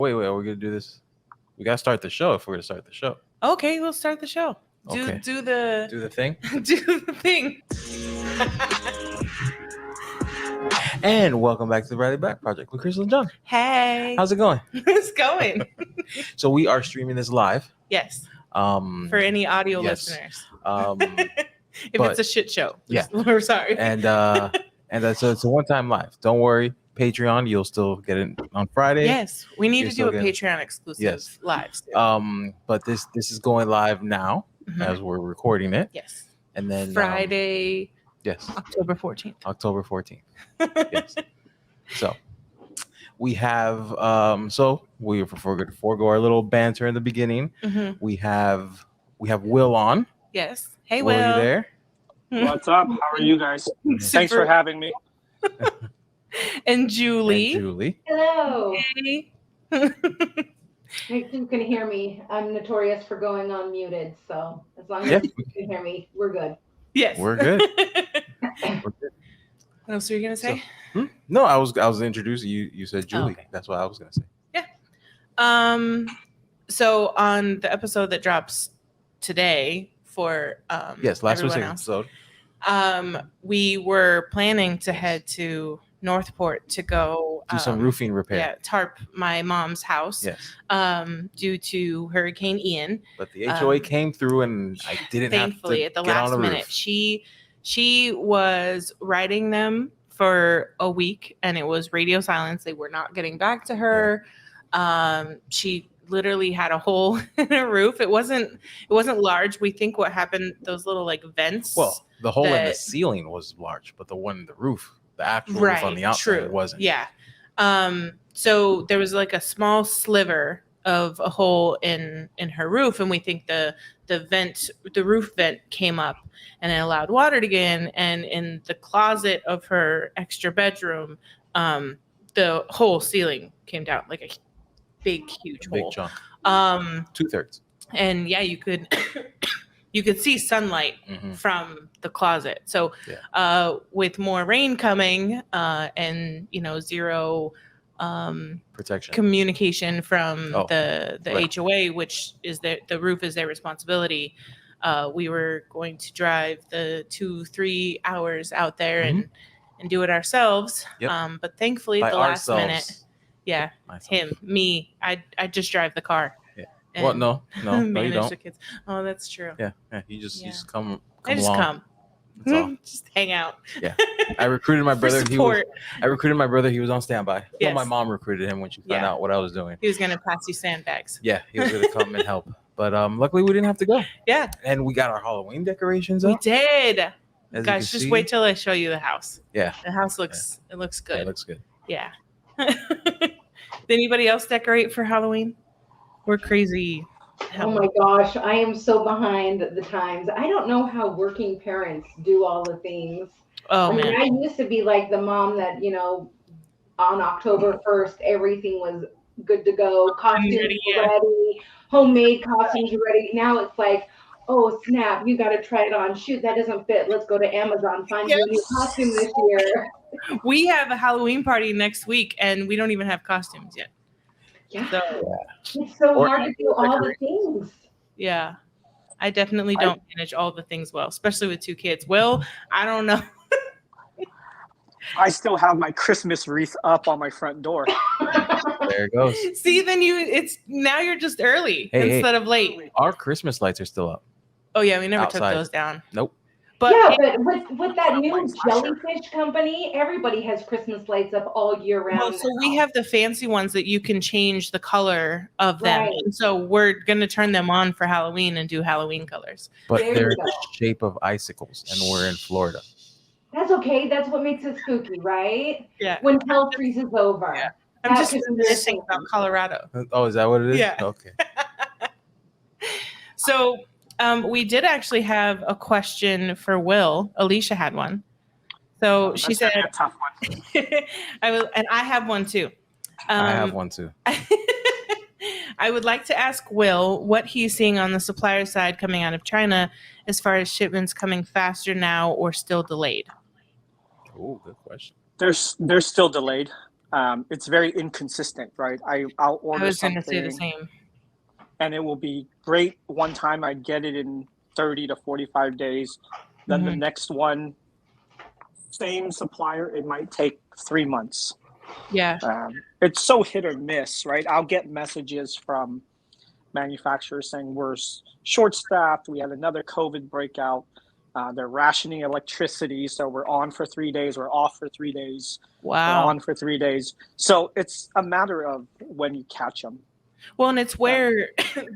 Wait, we're gonna do this. We gotta start the show if we're gonna start the show. Okay, we'll start the show. Do the Do the thing. do the thing. And welcome back to the Riley Back Project with Crystal and John. Hey, How's it going? it's going. So we are streaming this live. Yes. For any audio listeners. If it's a shit show. Yeah. We're sorry. And so it's a one-time live. Don't worry. Patreon, you'll still get it on Friday. Yes, we need to do a Patreon exclusive live. But this is going live now as we're recording it. Yes. And then Friday. Yes. October 14th. October 14th. Yes. So we have we're going to forego our little banter in the beginning. We have Will on. Yes. Hey, Will, Will. are you there? What's up? How are you guys? Thanks for having me. And Julie. Hello. Hey. If you can hear me, I'm notorious for going on muted, so as long as you can hear me, we're good. Yes. We're good. What else were you gonna say? No, I was introducing you. You said Julie. Okay. That's what I was gonna say. Yeah. So on the episode that drops today for last week's episode, we were planning to head to Northport to go do some roofing repair. Yeah, tarp my mom's house. Yes. Due to Hurricane Ian. But the HOA came through, and I didn't thankfully have to at the get last on the minute. roof. She was writing them for a week, and it was radio silence. They were not getting back to her. Yeah. She literally had a hole in her roof. It wasn't large. We think what happened, those little like vents. Well, the hole in the ceiling was large, but the one in the roof, the actual roof on the outside, wasn't. Yeah. So there was like a small sliver of a hole in her roof, and we think the roof vent came up and it allowed water to get in. And in the closet of her extra bedroom, the whole ceiling came down like a huge hole. Big chunk. 2/3. And yeah, you could see sunlight from the closet. So with more rain coming and zero protection communication from the right. HOA, which is the roof is their responsibility. We were going to drive the 2-3 hours out there and do it ourselves. Yep. But thankfully By the last ourselves. minute, me, I just drive the car. Yeah. Well, no, you don't. The kids. Oh, that's true. Yeah. You just come I just along. come. That's all. Just hang out. Yeah. I recruited my brother. I recruited my brother. He was on standby. Yes. Well, my mom recruited him when she found out what I was doing. He was going to pass you sandbags. Yeah, he was going to come and help. But luckily, we didn't have to go. Yeah. And we got our Halloween decorations up. We did. As Guys, just wait till I show you the house. Yeah. The house looks it looks good. Yeah, it looks good. Yeah. Did anybody else decorate for Halloween? We're crazy. Oh my gosh, I am so behind the times. I don't know how working parents do all the things. Oh, man. I used to be like the mom that, on October 1st, everything was good to go. Costumes ready, homemade costumes ready. Now it's like, oh, snap, you got to try it on. Shoot, that doesn't fit. Let's go to Amazon, find you a new costume this year. We have a Halloween party next week, and we don't even have costumes yet. Yeah. So, it's so hard to do all the things. Yeah. I definitely don't manage all the things well, especially with 2 kids. Well, I don't know. I still have my Christmas wreath up on my front door. There it goes. See, then now you're just early instead of late. Our Christmas lights are still up. Oh yeah, we never outside. took those down. Nope. But with that new jellyfish company, everybody has Christmas lights up all year round. Well, so we have the fancy ones that you can change the color of them. Right. And so we're going to turn them on for Halloween and do Halloween colors. But they're the shape of icicles, and we're in Florida. That's okay. That's what makes it spooky, right? Yeah. When hell freezes over. Yeah. I'm just reminiscing about Colorado. Oh, is that what it is? Yeah. Okay. So we did actually have a question for Will. Alicia had one. So she said, a tough one. I have one too. I have one too. I would like to ask Will what he's seeing on the supplier side coming out of China as far as shipments coming faster now or still delayed. Oh, good question. They're still delayed. it's very inconsistent, right? I'll order I was going something, to say the same. and it will be great one time. I get it in 30 to 45 days. Then the next one, same supplier, it might take 3 months. Yeah. It's so hit or miss, right? I'll get messages from manufacturers saying we're short-staffed. We had another COVID breakout. They're rationing electricity, so we're on for 3 days. We're off for 3 days. Wow. We're on for 3 days. So it's a matter of when you catch them. Well, and it's where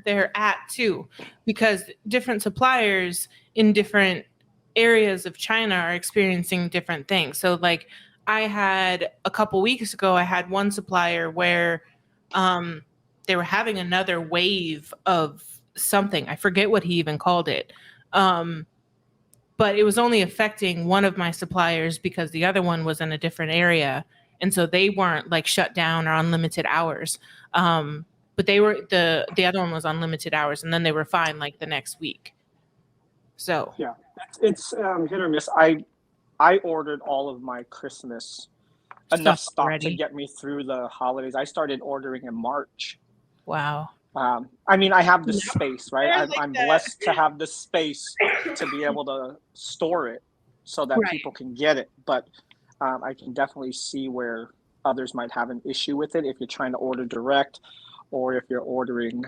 they're at too, because different suppliers in different areas of China are experiencing different things. So like I had a couple weeks ago, I had one supplier where they were having another wave of something. I forget what he even called it. But it was only affecting one of my suppliers because the other one was in a different area. And so they weren't like shut down or on limited hours. But they were the other one was on limited hours, and then they were fine like the next week. So yeah, it's hit or miss. I ordered all of my Christmas enough stock already to get me through the holidays. I started ordering in March. Wow. I mean, I have the space, right? Like I'm blessed to have the space to be able to store it so that people can get it. But I can definitely see where others might have an issue with it if you're trying to order direct, or if you're ordering,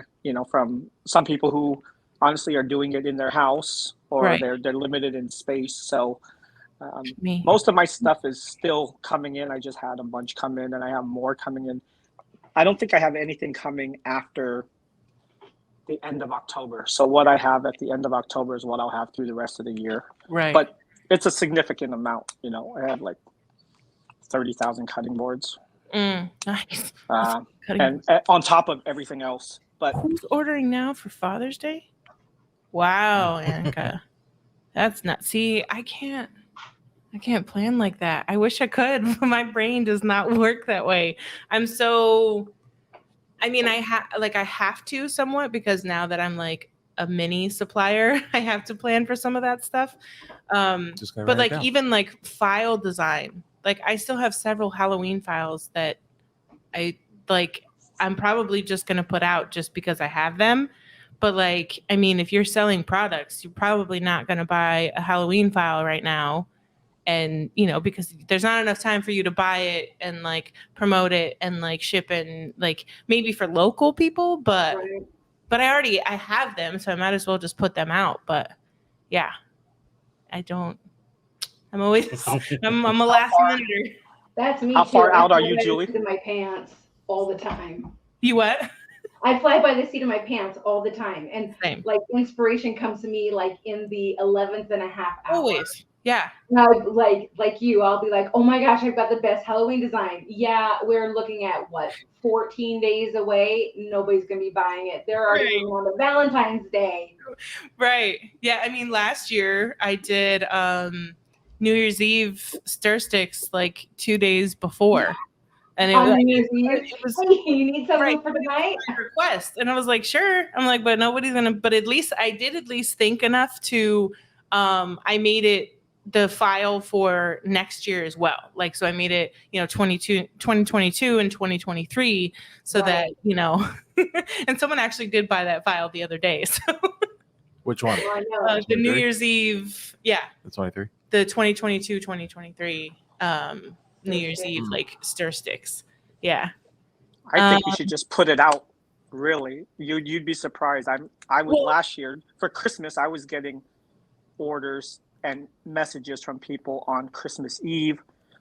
from some people who honestly are doing it in their house, or they're limited in space. So most of my stuff is still coming in. I just had a bunch come in, and I have more coming in. I don't think I have anything coming after the end of October. So what I have at the end of October is what I'll have through the rest of the year. Right. But it's a significant amount. I have like 30,000 cutting boards. Nice. And on top of everything else. But who's ordering now for Father's Day? Wow, Annika. That's nuts. See, I can't plan like that. I wish I could, but my brain does not work that way. I have to somewhat, because now that I'm like a mini supplier, I have to plan for some of that stuff. But like even like file design, like I still have several Halloween files that I'm probably just going to put out just because I have them. But like, I mean, if you're selling products, you're probably not going to buy a Halloween file right now. And, because there's not enough time for you to buy it and like promote it and like ship and like maybe for local people, but I have them, so I might as well just put them out. But yeah, I'm always, I'm a last minute. That's me. How far out are you, Julie? In my pants all the time. You what? I fly by the seat of my pants all the time. And same. Like inspiration comes to me like in the 11th and a half hour. Always. Yeah. Like you, I'll be like, oh my gosh, I've got the best Halloween design. Yeah, we're looking at 14 days away. Nobody's going to be buying it. They're already moving on to Valentine's Day. Right. Yeah. I mean, last year I did New Year's Eve stir sticks like 2 days before. And it was hey, you need something for tonight? Request. And I was like, sure. I'm like, but nobody's going to, but at least I did think enough to, I made it the file for next year as well. Like, so I made it, 2022 and 2023 so that, and someone actually did buy that file the other day. So which one? The New Year's Eve. Yeah. The 23. The 2022, 2023, New Year's Eve, like stir sticks. Yeah. I think you should just put it out. Really. You'd be surprised. I was last year for Christmas, I was getting orders and messages from people on Christmas Eve,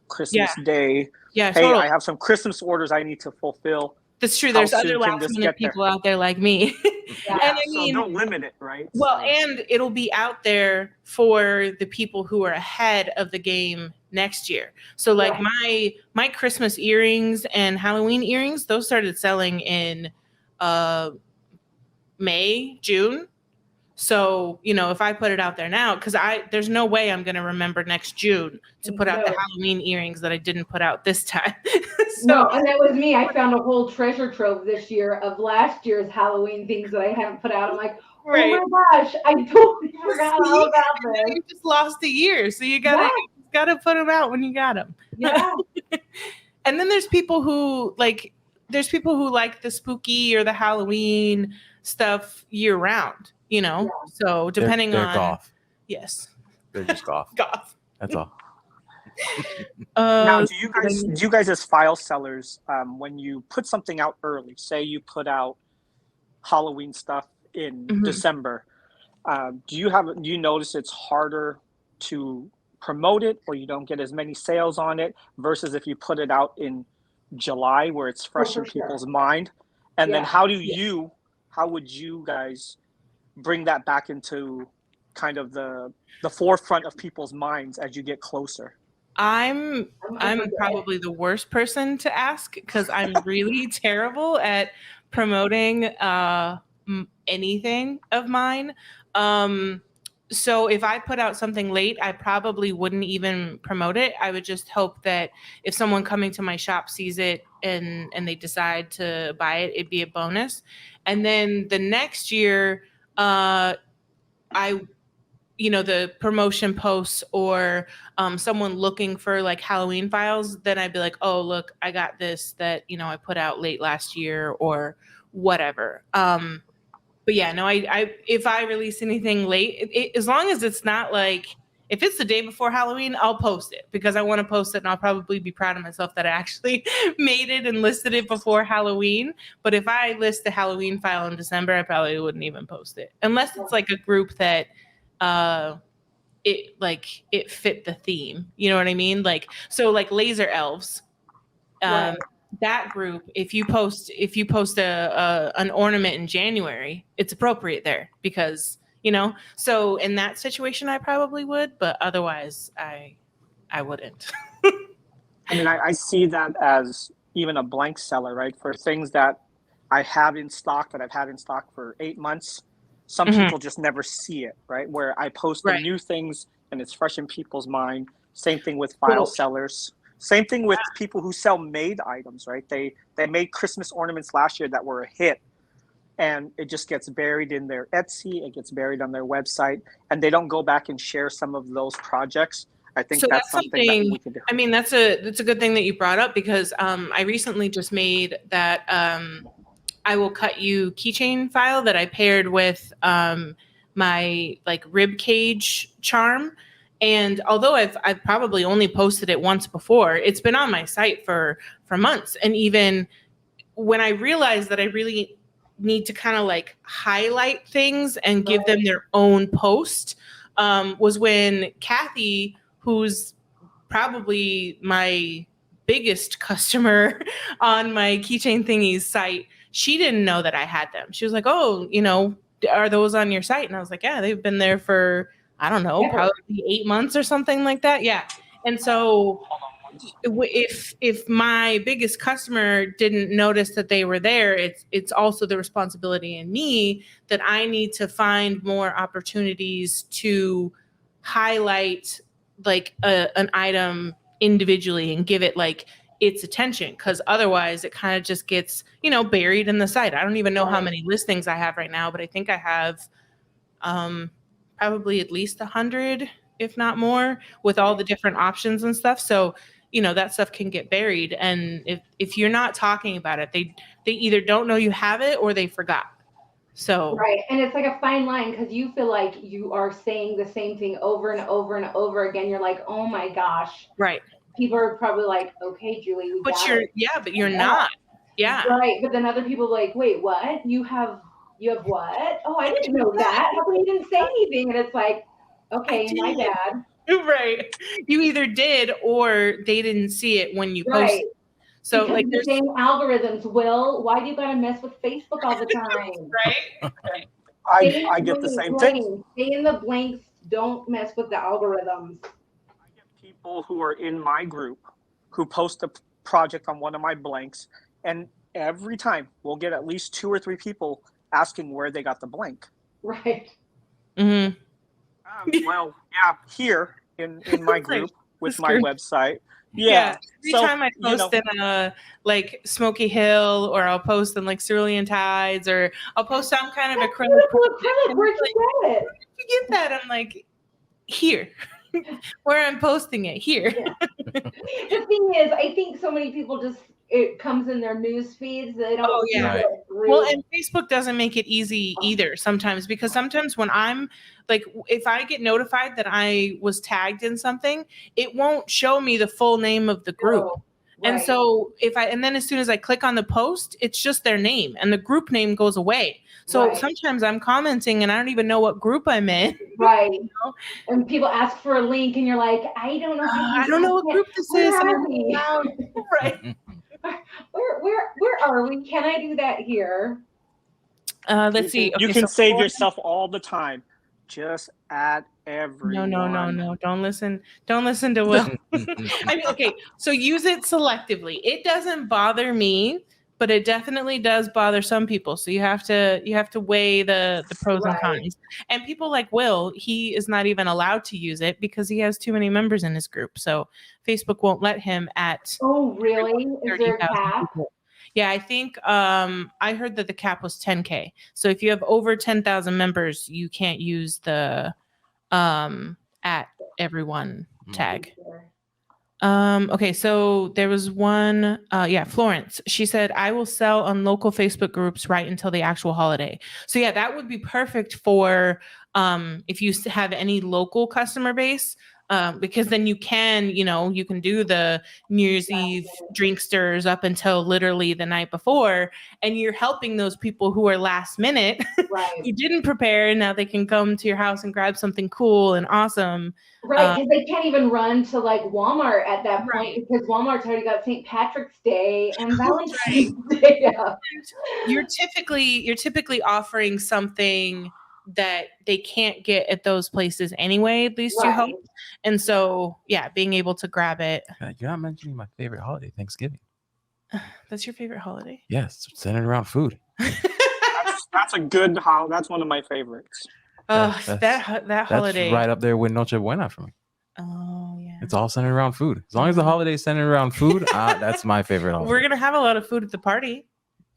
Christmas Day. Yeah. Hey, totally. I have some Christmas orders I need to fulfill. That's true. There's other last minute people out there like me. Yeah. And I mean, so don't limit it, right? Well, and it'll be out there for the people who are ahead of the game next year. So like my Christmas earrings and Halloween earrings, those started selling in May, June. So, if I put it out there now, because there's no way I'm going to remember next June to put out the Halloween earrings that I didn't put out this time. No, and that was me. I found a whole treasure trove this year of last year's Halloween things that I haven't put out. I'm like, oh my gosh, I totally forgot all about this. You just lost a year, so you gotta put them out when you got them. Yeah. And then there's people who like the spooky or the Halloween stuff year round, you know? Yeah. So depending they're on goth. Yes. They're just goth. Goth. That's all. Now, do you guys as file sellers, when you put something out early, say you put out Halloween stuff in December, do you notice it's harder to promote it, or you don't get as many sales on it versus if you put it out in July where it's fresh in people's mind? And then how would you guys bring that back into kind of the forefront of people's minds as you get closer? I'm probably the worst person to ask because I'm really terrible at promoting anything of mine. So if I put out something late, I probably wouldn't even promote it. I would just hope that if someone coming to my shop sees it and they decide to buy it, it'd be a bonus. And then the next year, the promotion posts or someone looking for like Halloween files, then I'd be like, oh, look, I got this that, I put out late last year or whatever. But yeah, no, I if I release anything late, as long as it's not like, if it's the day before Halloween, I'll post it because I want to post it and I'll probably be proud of myself that I actually made it and listed it before Halloween. But if I list the Halloween file in December, I probably wouldn't even post it unless it's like a group that it fit the theme. You know what I mean? Like, so like Laser Elves, Right. that group, if you post an ornament in January, it's appropriate there because, so in that situation I probably would, but otherwise I wouldn't. I mean, I see that as even a blank seller, right? For things that I have in stock that I've had in stock for 8 months, some people just never see it, right? Where I post the new things and it's fresh in people's mind. Same thing with file sellers. Same thing with people who sell made items, right? They made Christmas ornaments last year that were a hit, and it just gets buried in their Etsy. It gets buried on their website, and they don't go back and share some of those projects. I think so that's something that we can do. I mean, that's a good thing that you brought up because I recently just made that I Will Cut You keychain file that I paired with my like rib cage charm. And although I've probably only posted it once before, it's been on my site for months. And even when I realized that I really need to kind of like highlight things and give them their own post, was when Kathy, who's probably my biggest customer on my keychain thingies site, she didn't know that I had them. She was like, oh, are those on your site? And I was like, yeah, they've been there for, I don't know, probably 8 months or something like that. Yeah. And so if my biggest customer didn't notice that they were there, it's also the responsibility in me that I need to find more opportunities to highlight like an item individually and give it like its attention, because otherwise it kind of just gets buried in the site. I don't even know how many listings I have right now, but I think I have probably at least 100, if not more, with all the different options and stuff. So that stuff can get buried, and if you're not talking about it, they either don't know you have it or they forgot. So right, and it's like a fine line because you feel like you are saying the same thing over and over and over again. You're like, oh my gosh, right. People are probably like, okay, Julie, we got it. But you're not. Yeah. Right. But then other people are like, wait, what? You have what? Oh, I didn't know that. How come you didn't say anything? And it's like, okay, my bad. Right. You either did or they didn't see it when you posted. So because like the same algorithms, Will, why do you gotta mess with Facebook all the time? Right. I get the same thing. Stay in the blanks. Don't mess with the algorithms. I get people who are in my group who post a project on one of my blanks, and every time we'll get at least 2 or 3 people asking where they got the blank. Right. Mm-hmm. Well, yeah, here in my group with my website. Yeah. Every time I post in like Smoky Hill, or I'll post in like Cerulean Tides, or I'll post some kind of acrylic. Where'd you get it? You get that? I'm like, here. where I'm posting it here. Yeah. The thing is, I think so many people it comes in their news feeds. They don't. Oh, yeah. Right. Well, and Facebook doesn't make it easy either sometimes, because sometimes when I'm like, if I get notified that I was tagged in something, it won't show me the full name of the group. Oh, right. And so and then as soon as I click on the post, it's just their name and the group name goes away. So sometimes I'm commenting and I don't even know what group I'm in. Right. You know? And people ask for a link and you're like, I don't know. I don't know what group this is. Right. Where are we? Can I do that here? Let's see. Okay, you can save yourself all the time. Just add everyone. No. Don't listen to Will. I mean, okay, so use it selectively. It doesn't bother me, but it definitely does bother some people. So you have to weigh the pros and cons. And people like Will, he is not even allowed to use it because he has too many members in his group. So Facebook won't let him at. Oh, really? Is there a cap? People. Yeah, I think I heard that the cap was 10K. So if you have over 10,000 members, you can't use the at everyone tag. Okay, so there was one, Florence. She said, I will sell on local Facebook groups right until the actual holiday. So yeah, that would be perfect for if you have any local customer base. Because then you can do the New Year's Eve drinksters up until literally the night before, and you're helping those people who are last minute, who didn't prepare, and now they can come to your house and grab something cool and awesome. Right, because they can't even run to like Walmart at that point because Walmart's already got St. Patrick's Day and Valentine's Day up. You're typically offering something that they can't get at those places anyway, at least you hope. And so, yeah, being able to grab it. You're not mentioning my favorite holiday, Thanksgiving. That's your favorite holiday? Yes, centered around food. That's a good holiday. That's one of my favorites. That holiday. That's right up there with Noche Buena for me. Oh, yeah. It's all centered around food. As long as the holiday is centered around food, that's my favorite holiday. We're going to have a lot of food at the party.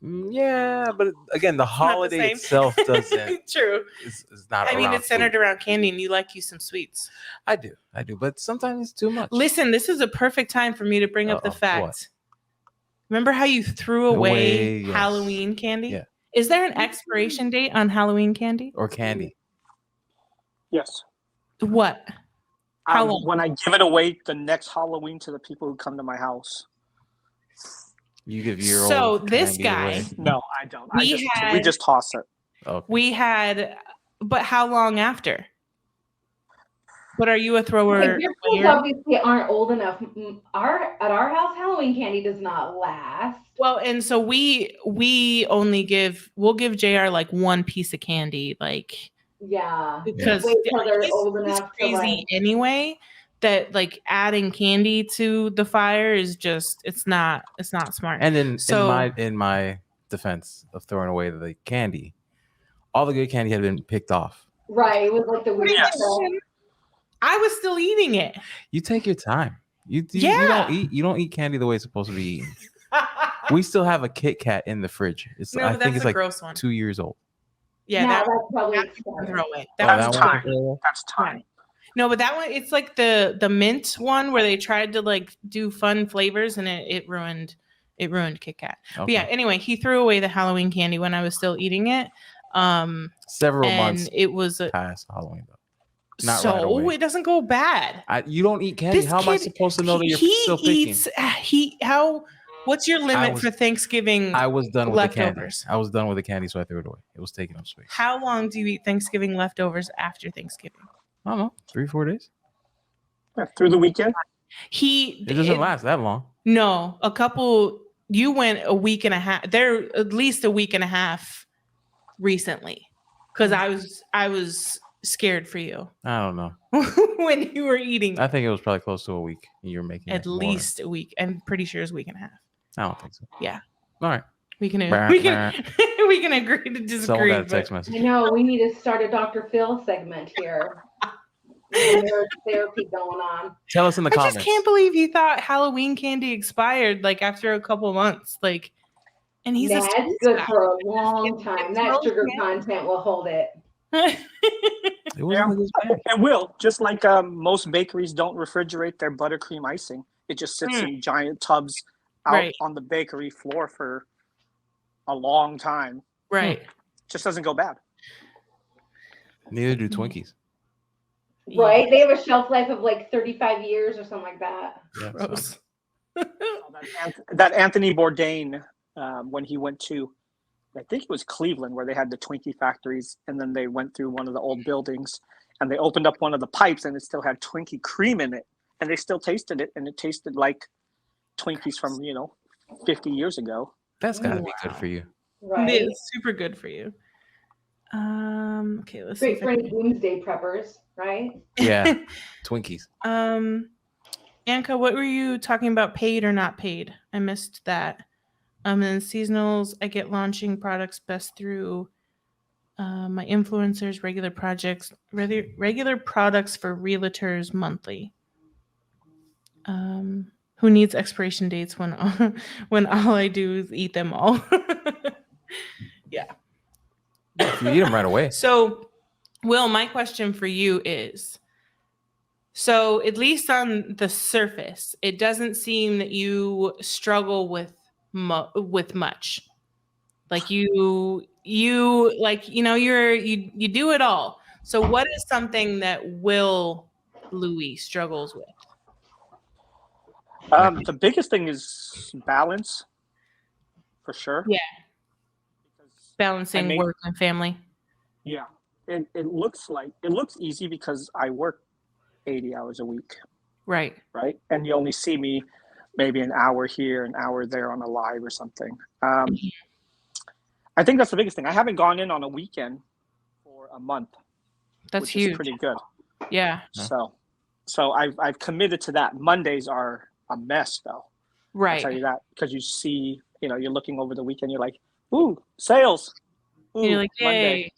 Yeah, but again, the holiday itself doesn't. True. It's not. I mean, it's centered around candy, and you like some sweets. I do, but sometimes it's too much. Listen, this is a perfect time for me to bring up the fact. What? Remember how you threw away Halloween candy? Yeah. Is there an expiration date on Halloween candy? Or candy? Yes. What? How long? When I give it away the next Halloween to the people who come to my house. You give your old. So this guy. Away. No, I don't. We just toss it. Okay. We had, but how long after? But are you a thrower? Your kids obviously aren't old enough. At our house, Halloween candy does not last. Well, and so we'll give JR like one piece of candy, like because they're old enough crazy anyway. That like adding candy to the fire is just it's not smart. And then in my defense of throwing away the candy, all the good candy had been picked off. Right, it was like the weird stuff. I was still eating it. You take your time. You don't eat candy the way it's supposed to be eaten. We still have a Kit Kat in the fridge. I think it's like gross one. 2 years old. Yeah, that's probably throw away. That's time. That's time. No, but that one, it's like the mint one where they tried to like do fun flavors and it ruined Kit Kat. Okay. But yeah, anyway, he threw away the Halloween candy when I was still eating it. Several months it was past Halloween though. Not so right away. It doesn't go bad. You don't eat candy. How am I supposed to know that you're still picking? What's your limit for Thanksgiving? I was done with leftovers? the candy. I was done with the candy, so I threw it away. It was taking up space. How long do you eat Thanksgiving leftovers after Thanksgiving? I don't know, 3-4 days. Yeah, through the weekend. It doesn't last that long. No, a couple. You went a week and a half. They're at least a week and a half recently, because I was scared for you. I don't know when you were eating. I think it was probably close to a week. You were making at least a week. I'm pretty sure it's a week and a half. I don't think so. Yeah. All right. We can agree to disagree. Someone got a text message. I know we need to start a Dr. Phil segment here. There's therapy going on. Tell us in the comments. I just can't believe you thought Halloween candy expired like after a couple months. Like, and he's good for a long time. That sugar content will hold it. It wasn't this bad. It will. Just like most bakeries don't refrigerate their buttercream icing. It just sits in giant tubs out on the bakery floor for a long time. Right. Just doesn't go bad. Neither do Twinkies. Right? They have a shelf life of like 35 years or something like that. Yeah, Gross. That Anthony Bourdain, when he went to, I think it was Cleveland, where they had the Twinkie factories, and then they went through one of the old buildings, and they opened up one of the pipes, and it still had Twinkie cream in it, and they still tasted it, and it tasted like Twinkies from 50 years ago. That's gotta be good for you. Right. It is super good for you. Okay, let's Great see. for any doomsday preppers, right? Yeah, Twinkies. Anka, what were you talking about? Paid or not paid? I missed that. And seasonals, I get launching products best through my influencers, regular products for realtors monthly. Who needs expiration dates when all I do is eat them all? Yeah. If you eat them right away. So, Will, my question for you is, so at least on the surface, it doesn't seem that you struggle with much. Like you do it all. So what is something that Louie struggles with? The biggest thing is balance, for sure. Yeah. Balancing work and family. Yeah. It looks easy because I work 80 hours a week. Right. Right. And you only see me maybe an hour here, an hour there on a live or something. I think that's the biggest thing. I haven't gone in on a weekend for a month. That's which huge. is pretty good. Yeah. So I've committed to that. Mondays are a mess though. Right. I'll tell you that, because you see, you're looking over the weekend, you're like, ooh, sales. Ooh, you're like, Monday. Yay.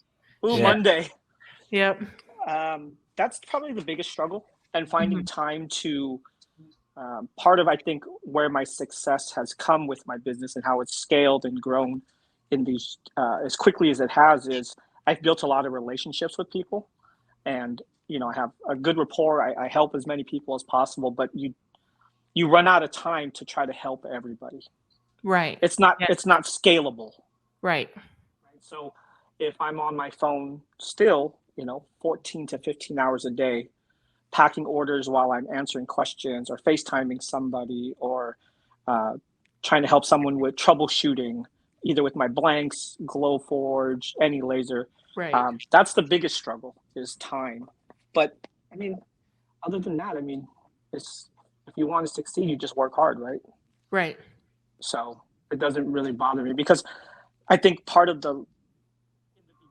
Ooh, yeah. Monday. Yep. That's probably the biggest struggle, and finding time to part of, I think, where my success has come with my business and how it's scaled and grown in these as quickly as it has is I've built a lot of relationships with people, and I have a good rapport. I help as many people as possible, but you run out of time to try to help everybody. Right. It's not scalable. Right. So if I'm on my phone still, 14 to 15 hours a day, packing orders while I'm answering questions or FaceTiming somebody or trying to help someone with troubleshooting, either with my blanks, Glowforge, any laser. Right. That's the biggest struggle, is time. But other than that, it's, if you want to succeed, you just work hard, right? Right. So it doesn't really bother me, because I think part of in the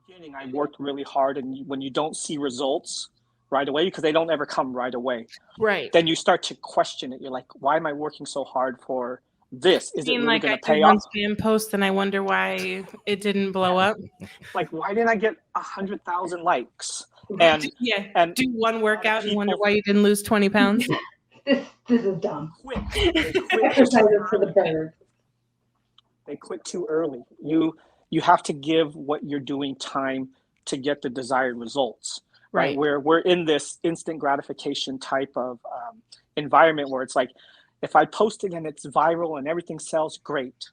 beginning, I worked really hard, and when you don't see results right away, because they don't ever come right away, right, then you start to question it. You're like, why am I working so hard for this? Is it really going to pay off? off? Spam post, and I wonder why it didn't blow up. Like, why didn't I get 100,000 likes? And do one workout and wonder why you didn't lose 20 pounds. This is dumb. They quit Exercises for the birds. They quit too early. You have to give what you're doing time to get the desired results. Right. We're in this instant gratification type of environment where it's like, if I post it and it's viral and everything sells, great.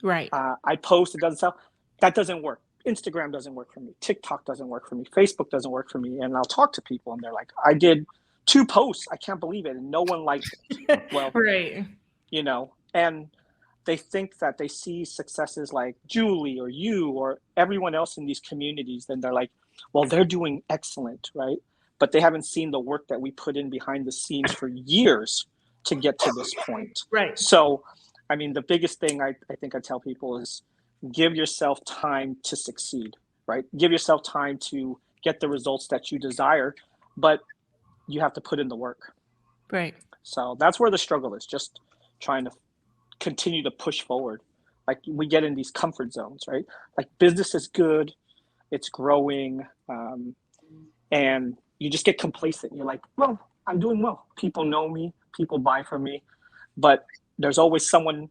Right. I post, it doesn't sell. That doesn't work. Instagram doesn't work for me. TikTok doesn't work for me. Facebook doesn't work for me. And I'll talk to people and they're like, I did 2 posts. I can't believe it. And no one liked it. Well, right. And they think that they see successes like Julie or you or everyone else in these communities. Then they're like, well, they're doing excellent, right? But they haven't seen the work that we put in behind the scenes for years to get to this point. Right. So, the biggest thing I think I tell people is give yourself time to succeed, right? Give yourself time to get the results that you desire, but you have to put in the work. Right. So that's where the struggle is, just trying to continue to push forward. Like, we get in these comfort zones, right? Like, business is good, it's growing, and you just get complacent. You're like, well, I'm doing well. People know me, people buy from me, but there's always someone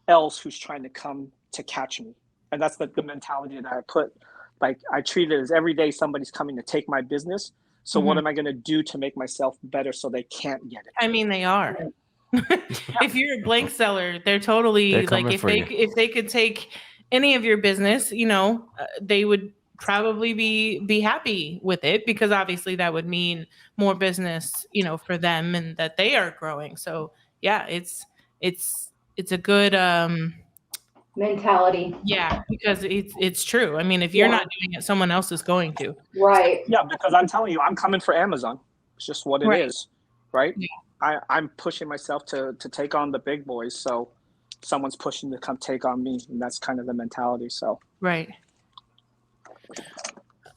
else who's trying to come to catch me. And that's the mentality that I put Like I treat it as every day somebody's coming to take my business. So what am I going to do to make myself better so they can't get it? I mean, they are. If you're a blank seller, they're totally They're like coming for you. if they could take any of your business, you know, they would probably be happy with it, because obviously that would mean more business, you know, for them, and that they are growing. So yeah, it's a good mentality. yeah, because it's true. I mean, if you're not doing it, someone else is going to. Right. Yeah, because I'm telling you, I'm coming for Amazon. It's just what it is, right? Yeah. I'm pushing myself to take on the big boys, so someone's pushing to come take on me, and that's kind of the mentality. So Right.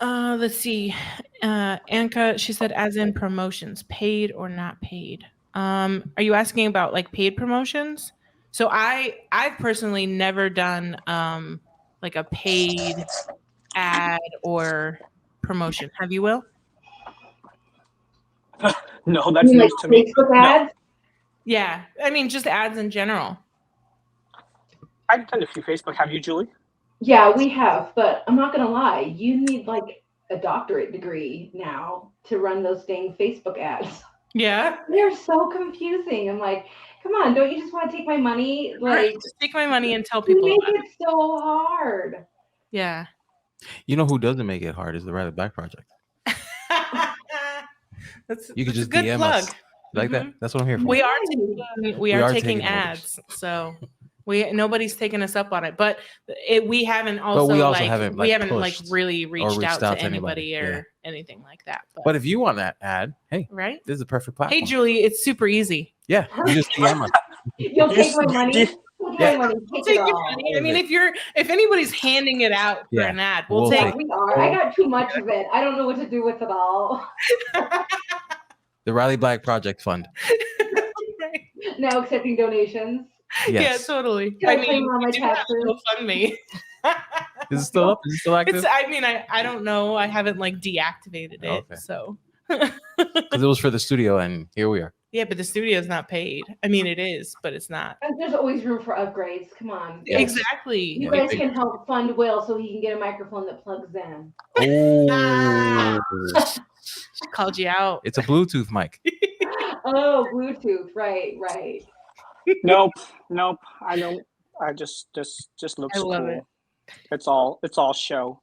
Let's see. Anka, she said, as in promotions, paid or not paid. Are you asking about like paid promotions? So I've personally never done like a paid ad or promotion. Have you, Will? no, that's news to me. Facebook ads? Yeah, I mean just ads in general. I've done a few Facebook. Have you, Julie? Yeah, we have, but I'm not gonna lie, you need like a doctorate degree now to run those dang Facebook ads. Yeah. They're so confusing. I'm like, come on, don't you just want to take my money? Like, Right. Just take my money and tell you people make about it so hard. Yeah. You know who doesn't make it hard is the Riley Black Project. You could just a good DM plug. us like that. That's what I'm here for. We are are taking taking ads, so nobody's taken us up on it, but we haven't we haven't like really reached out to anybody or Yeah. anything like that. But if you want that ad, hey, right? this is the perfect platform. Hey, Julie, it's super easy. Yeah, you just DM us. You'll take my money. Yeah. Take my money. Take it your all. money. I mean, if anybody's handing it out for an ad, we'll We'll take Yeah, it. we are. I got too much of it. I don't know what to do with it all. The Riley Black Project Fund. Right. Now accepting donations. Yes. Yeah, totally. Can I I mean, claim on my we do have taxes? GoFundMe. Is it still up? Is it still active? I don't know. I haven't like deactivated it, Okay. so. Because it was for the studio, and here we are. Yeah, but the studio's not paid. I mean, it is, but it's not. And there's always room for upgrades. Come on. Yes. Exactly. You guys can help fund Will so he can get a microphone that plugs in. Oh, She called you out. it's a Bluetooth mic. Oh, Bluetooth. Right. Nope. I don't. I just looks I love cool. it. It's all show.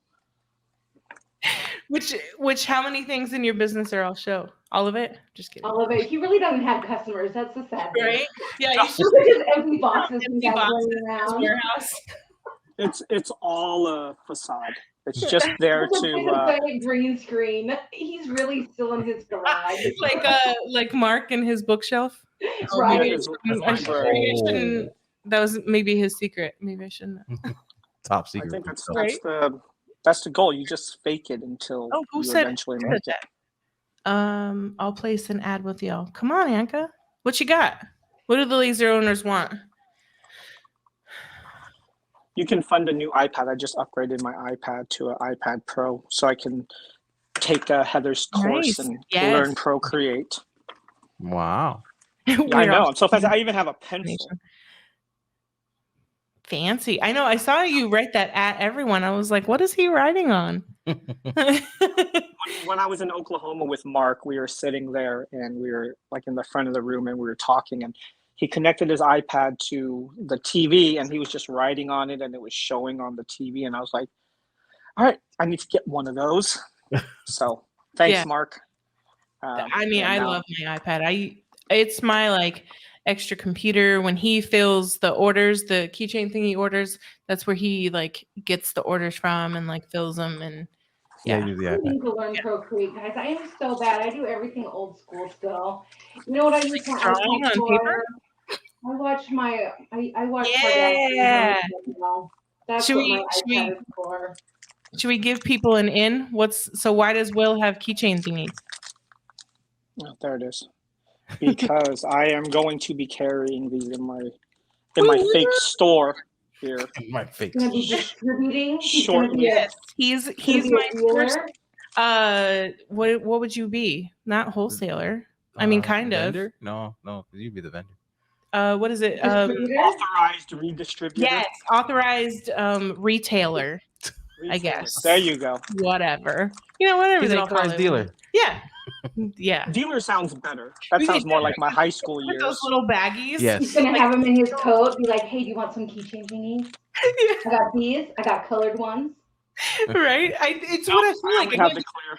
Which how many things in your business are all show? All of it? Just kidding. All of it. He really doesn't have customers. That's the sad thing. Right? Yeah, you should Look at his empty boxes empty he has boxes laying in his around. warehouse. It's all a facade. It's just there It's a to. giant green screen. He's really still in his garage. like Mark and his bookshelf. Right. Maybe, His maybe I shouldn't. That was maybe his secret. Maybe I shouldn't. Top I secret. think Right. that's the goal. You just fake it until Who you said eventually make it. that? I'll place an ad with y'all. Come on, Anka. What you got? What do the laser owners want? You can fund a new iPad. I just upgraded my iPad to an iPad Pro, so I can take Heather's course Nice. and Yes. learn Procreate. Wow. Yeah, I know. I'm so fast. I even have a pencil. Fancy. I know. I saw you write that at everyone. I was like, what is he writing on? When I was in Oklahoma with Mark, we were sitting there and we were like in the front of the room and we were talking, and he connected his iPad to the TV and he was just writing on it and it was showing on the TV. And I was like, all right, I need to get one of those. So thanks, Yeah. Mark. I mean, I love my iPad. It's my like extra computer. When he fills the orders, the keychain thing he orders, that's where he like gets the orders from and like fills them. And Yeah, use the I iPad. need to learn Procreate, guys. I am so bad. I do everything old school still. You know what I use my drawing iPad on for? paper? I watch I watch Yeah. Kardashians. That's Should what we- my should iPad we- is for. Should we give people an in? Why does Will have keychain thingies? Oh, there it is. Because I am going to be carrying these in my fake store here. My face. He's gonna be distributing. He's Short gonna be a, Yes, he's he's my a dealer. first. What would you be? Not wholesaler. I mean, kind of. Vendor? No, because you'd be the vendor. What is it? Distributor. Authorized redistributor. Yes, authorized retailer. I guess. There you go. Whatever. Whatever He's they an call authorized it. dealer. Yeah. Yeah. Dealer sounds better. That sounds more like my high school With years. those little baggies. Yes. He's gonna have him in his coat. Be like, hey, do you want some keychain thingies? Yeah. I got these. I got colored ones. Right? It's what I feel like. Have the clear.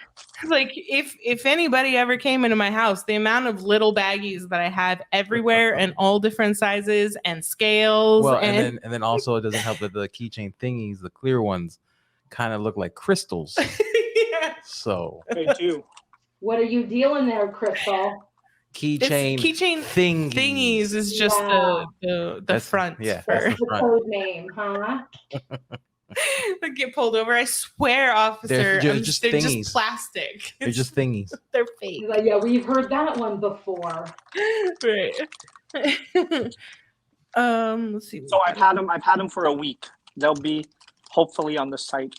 Like if anybody ever came into my house, the amount of little baggies that I have everywhere and all different sizes and scales. Well, and then also it doesn't help that the keychain thingies, the clear ones, kind of look like crystals. Yeah. So They do. What are you dealing there, Crystal? keychain thingies is just the front. Yeah, for that's The code name, huh? Like get pulled over. I swear, officer, They're they're just just thingies. plastic. They're just thingies. They're fake. He's like, yeah, we've heard that one before. Right. Let's see. So I've had them for a week. They'll be hopefully on the site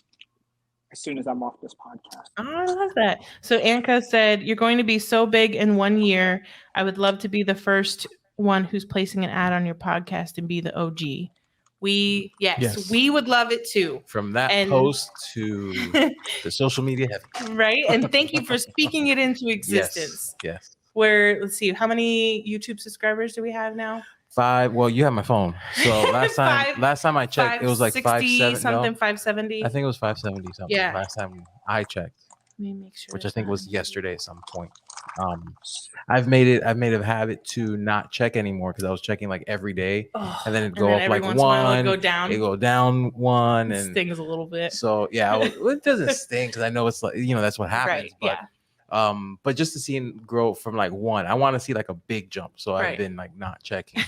as soon as I'm off this podcast. Oh, I love that. So Anka said, "You're going to be so big in 1 year. I would love to be the first one who's placing an ad on your podcast and be the OG." Yes, we would love it too. From that post to the social media heavy. Right. And thank you for speaking it into existence. Yes. Where, let's see, how many YouTube subscribers do we have now? 5. Well, you have my phone. So last time I checked, it was like 570 something, 570. I think it was 570 something. Yeah. Last time I checked. Let me make sure. Which I think was yesterday at some point. I've made it a habit to not check anymore because I was checking like every day, and then it'd go up like one, it'd go down. It go down one, It and stings a little bit. So yeah, it doesn't sting because I know it's like that's what happens. Right, but just to see it grow from like 1, I want to see like a big jump. So I've been like not checking.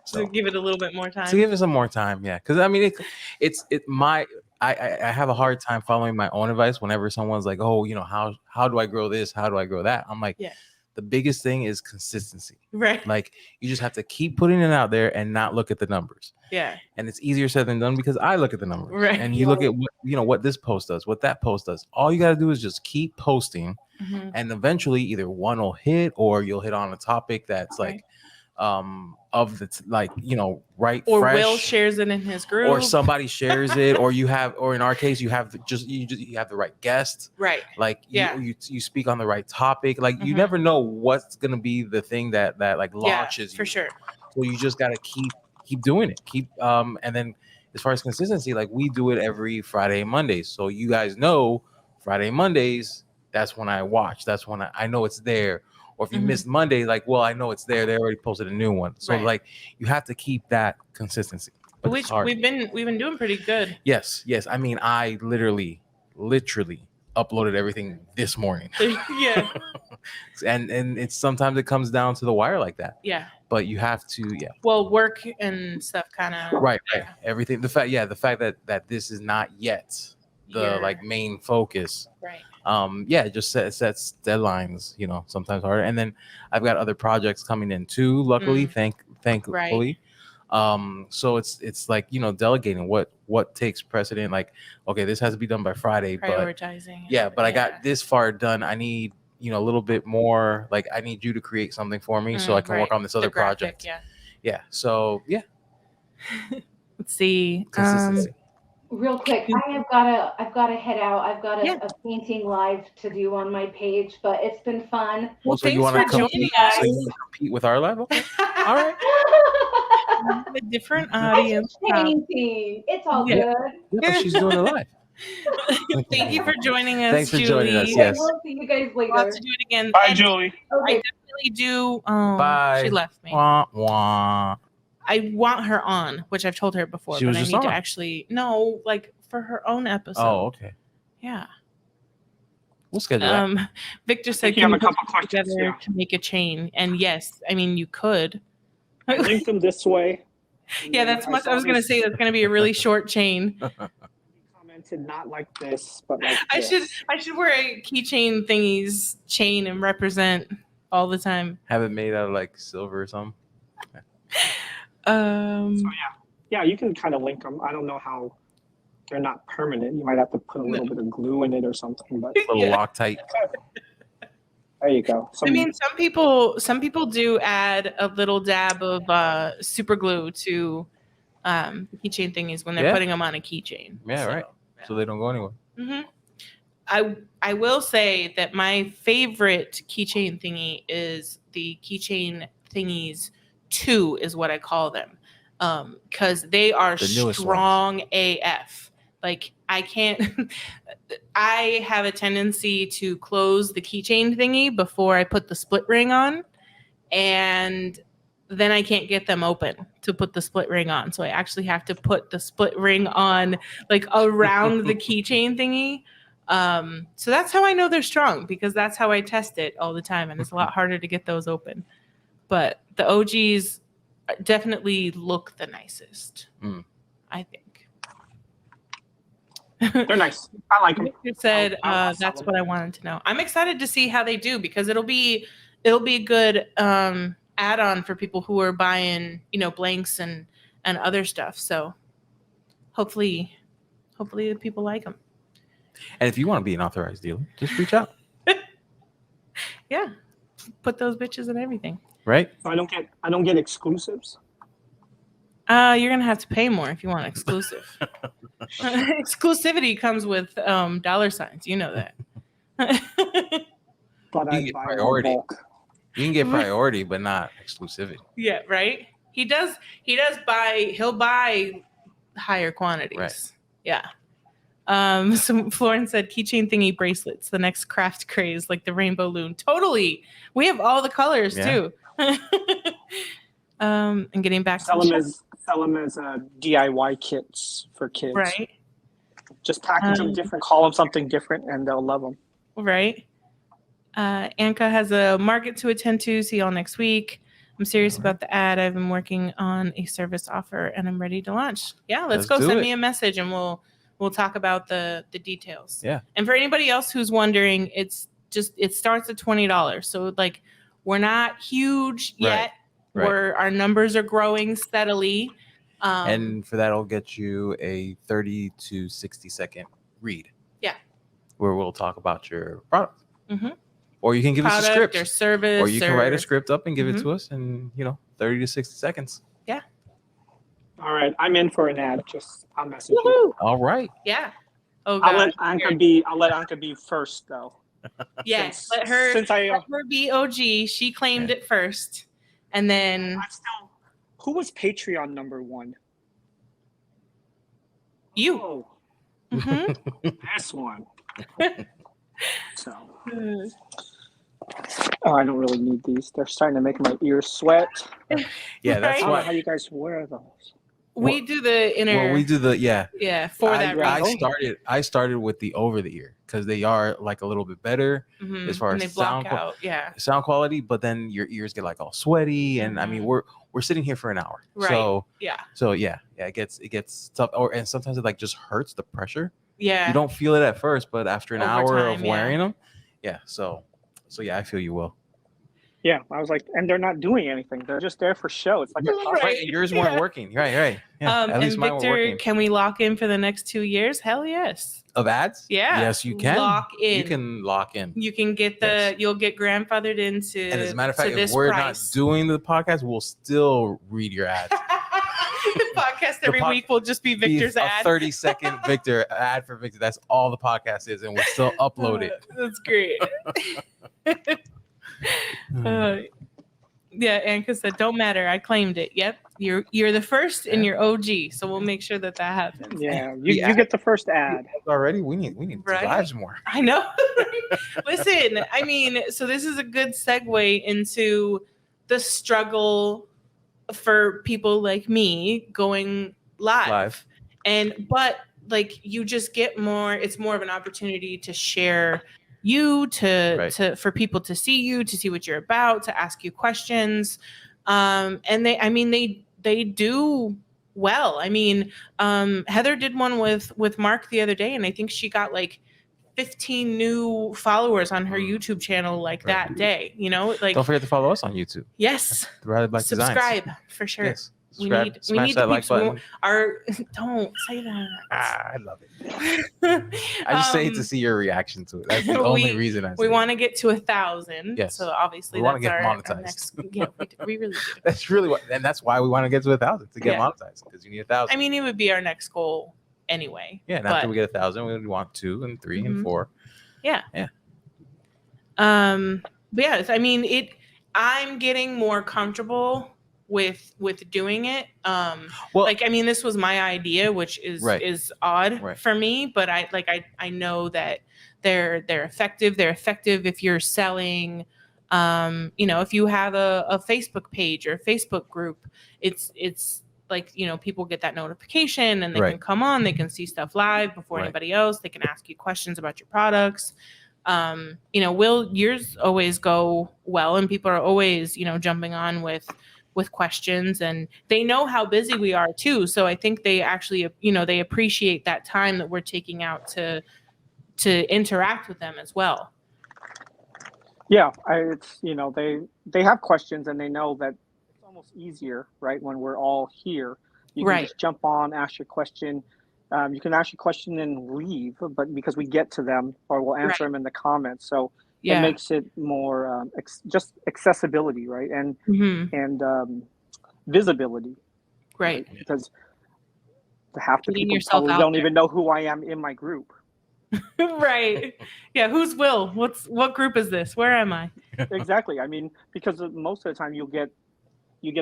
So give it a little bit more time. To give it some more time, yeah. Because I mean, I have a hard time following my own advice whenever someone's like, oh, how do I grow this? How do I grow that? I'm like, the biggest thing is consistency. Right. Like you just have to keep putting it out there and not look at the numbers. Yeah. And it's easier said than done because I look at the numbers. Right. And you look at what this post does, what that post does. All you got to do is just keep posting, and eventually either one will hit or you'll hit on a topic that's like of the right, or fresh, Will shares it in his group, or somebody shares it, or in our case you have you have the right guest, right? Like you speak on the right topic. Like you never know what's gonna be the thing that like launches you for sure. So you just gotta keep doing it, and then as far as consistency, like we do it every Friday and Mondays, so you guys know Friday and Mondays, that's when I watch, that's when I know it's there. Or if you missed Monday, like, well, I know it's there. They already posted a new one. So like you have to keep that consistency. Which we've been doing pretty good. Yes. I mean, I literally uploaded everything this morning. Yeah. and it's sometimes it comes down to the wire like that. Yeah. But you have to, Well, work and stuff kind of right. Everything. The fact that this is not yet the like main focus. Right. It just sets deadlines, sometimes harder. And then I've got other projects coming in too, luckily, thankfully. So it's like, delegating what takes precedent, like, okay, this has to be done by Friday, prioritizing. But I got this far done. I need, a little bit more, like I need you to create something for me so I can work on this other project. Yeah. So yeah. Let's see. Consistency. Real quick, I've got to head out. I've got a painting live to do on my page, but it's been fun. Well, so you want to compete with our live? Okay. All right. A different audience. Painting. It's all good. Yeah, but she's doing it live. Thank you for joining us. Thanks for Julie. joining us. Yes. We'll see you guys later. We'll have to do it again. Bye, Julie. Okay. I definitely do. Oh, Bye. She left me. Wah, wah. I want her on, which I've told her before, She was but I just need on. to actually like for her own episode. Oh, okay. Yeah. We'll schedule that. Victor said, you have "Can a we couple put questions, together to make a chain?" And yes, I mean you could. Link them this way. Yeah, that's much. I was gonna say that's gonna be a really short chain. Commented not like this, but like I this. should wear a keychain thingies chain and represent all the time. Have it made out of like silver or something. So yeah, you can kind of link them. I don't know how they're not permanent. You might have to put a little bit of glue in it or something. But A little Loctite. there you go. I mean, some people do add a little dab of super glue to keychain thingies when they're putting them on a keychain. Yeah, So, right. so they don't go anywhere. I will say that my favorite keychain thingy is the keychain thingies 2 is what I call them, because they are strong AF. Like I can't. I have a tendency to close the keychain thingy before I put the split ring on, and then I can't get them open to put the split ring on. So I actually have to put the split ring on like around the keychain thingy. So that's how I know they're strong, because that's how I test it all the time. And it's a lot harder to get those open. But the OGs definitely look the nicest, I think. They're nice. I like them. You said that's what I wanted to know. I'm excited to see how they do, because it'll be a good add-on for people who are buying, blanks and other stuff. So hopefully the people like them. And if you want to be an authorized dealer, just reach out. Yeah, put those bitches in everything. Right? I don't get exclusives. You're gonna have to pay more if you want exclusive. Exclusivity comes with dollar signs. You know that. But you can get priority. You can get priority, but not exclusivity. Yeah, right. He does buy. He'll buy higher quantities. Right. Yeah. So Florence said keychain thingy bracelets, the next craft craze, like the rainbow loon. Totally. We have all the colors too. And getting back sell them as DIY kits for kids. Right. Just package them different, call them something different, and they'll love them. Right. Anka has a market to attend to. See y'all next week. I'm serious about the ad. I've been working on a service offer and I'm ready to launch. Yeah, let's go. Send me a message and we'll talk about the details. Yeah. And for anybody else who's wondering, it starts at $20. So like we're not huge yet. Right. Our numbers are growing steadily. And for that, I'll get you a 30 to 60 second read. Yeah. Where we'll talk about your product. Mm-hmm. Or you can give us a script. Or service. Or you can write a script up and give it to us in, 30 to 60 seconds. Yeah. All right. I'm in for an ad. I'll message you. All right. Yeah. Oh, I'll let Anka be first, though. Yes. Let her be OG. She claimed it first. And then who was Patreon number 1? You. Oh. Mm-hmm. This one. So. Oh, I don't really need these. They're starting to make my ears sweat. Yeah, that's I don't know how you guys wear those. We do the inner. Well, we do the I started with the over the ear because they are like a little bit better as far as sound quality. But then your ears get like all sweaty, and I mean we're sitting here for an hour, right? So it gets tough, and sometimes it like just hurts the pressure. Yeah, you don't feel it at first, but after an hour of wearing them, So I feel you will. Yeah, I was like, and they're not doing anything. They're just there for show. It's like yours weren't working. Right. Yeah, at least mine were working. Can we lock in for the next 2 years? Hell yes. Of ads? Yeah. Yes, you can. Lock in. You can lock in. You can get you'll get grandfathered into. And as a matter of fact, if we're not doing the podcast, we'll still read your ads. The podcast every week will just be Victor's ad. A 30-second Victor ad for Victor. That's all the podcast is, and we'll still upload it. That's great. Anka said, "Don't matter. I claimed it. Yep, you're the first and you're OG. So we'll make sure that happens." Yeah, you get the first ad already. We need lives more. I know. Listen, I mean, so this is a good segue into the struggle for people like me going live. But like you just get more. It's more of an opportunity to share. For people to see you, to see what you're about, to ask you questions. And they do well. I mean, Heather did one with Mark the other day, and I think she got like 15 new followers on her YouTube channel that day. Don't forget to follow us on YouTube. Yes. Subscribe for sure. Yes. We need that like button. Don't say that. I love it. I just say it to see your reaction to it. That's the only reason I say we want to get to 1,000. Yes. So obviously we want to get monetized. Our next, we really do. That's really and that's why we want to get to 1,000 to get monetized, because you need 1,000. I mean, it would be our next goal anyway. Yeah, and after we get 1,000, we would want 2 and 3 and 4. Yeah. Yeah. But yeah, I mean, I'm getting more comfortable with doing it. Well, like, I mean, this was my idea, which is odd for me, but I know that they're effective. They're effective if you're selling, if you have a Facebook page or a Facebook group, it's like, people get that notification and they can come on, they can see stuff live before anybody else. They can ask you questions about your products. Will yours always go well, and people are always, jumping on with questions, and they know how busy we are too. So I think they actually, they appreciate that time that we're taking out to interact with them as well. Yeah, it's they have questions, and they know that it's almost easier, right? When we're all here, you can just jump on, ask your question. You can ask your question and leave, but because we get to them, or we'll answer them in the comments, so it makes it more just accessibility, right? And visibility, right? Because half the Getting people probably don't even know who I am in my group. Right. Yeah. Who's Will? What group is this? Where am I? Exactly. I mean, because most of the time you get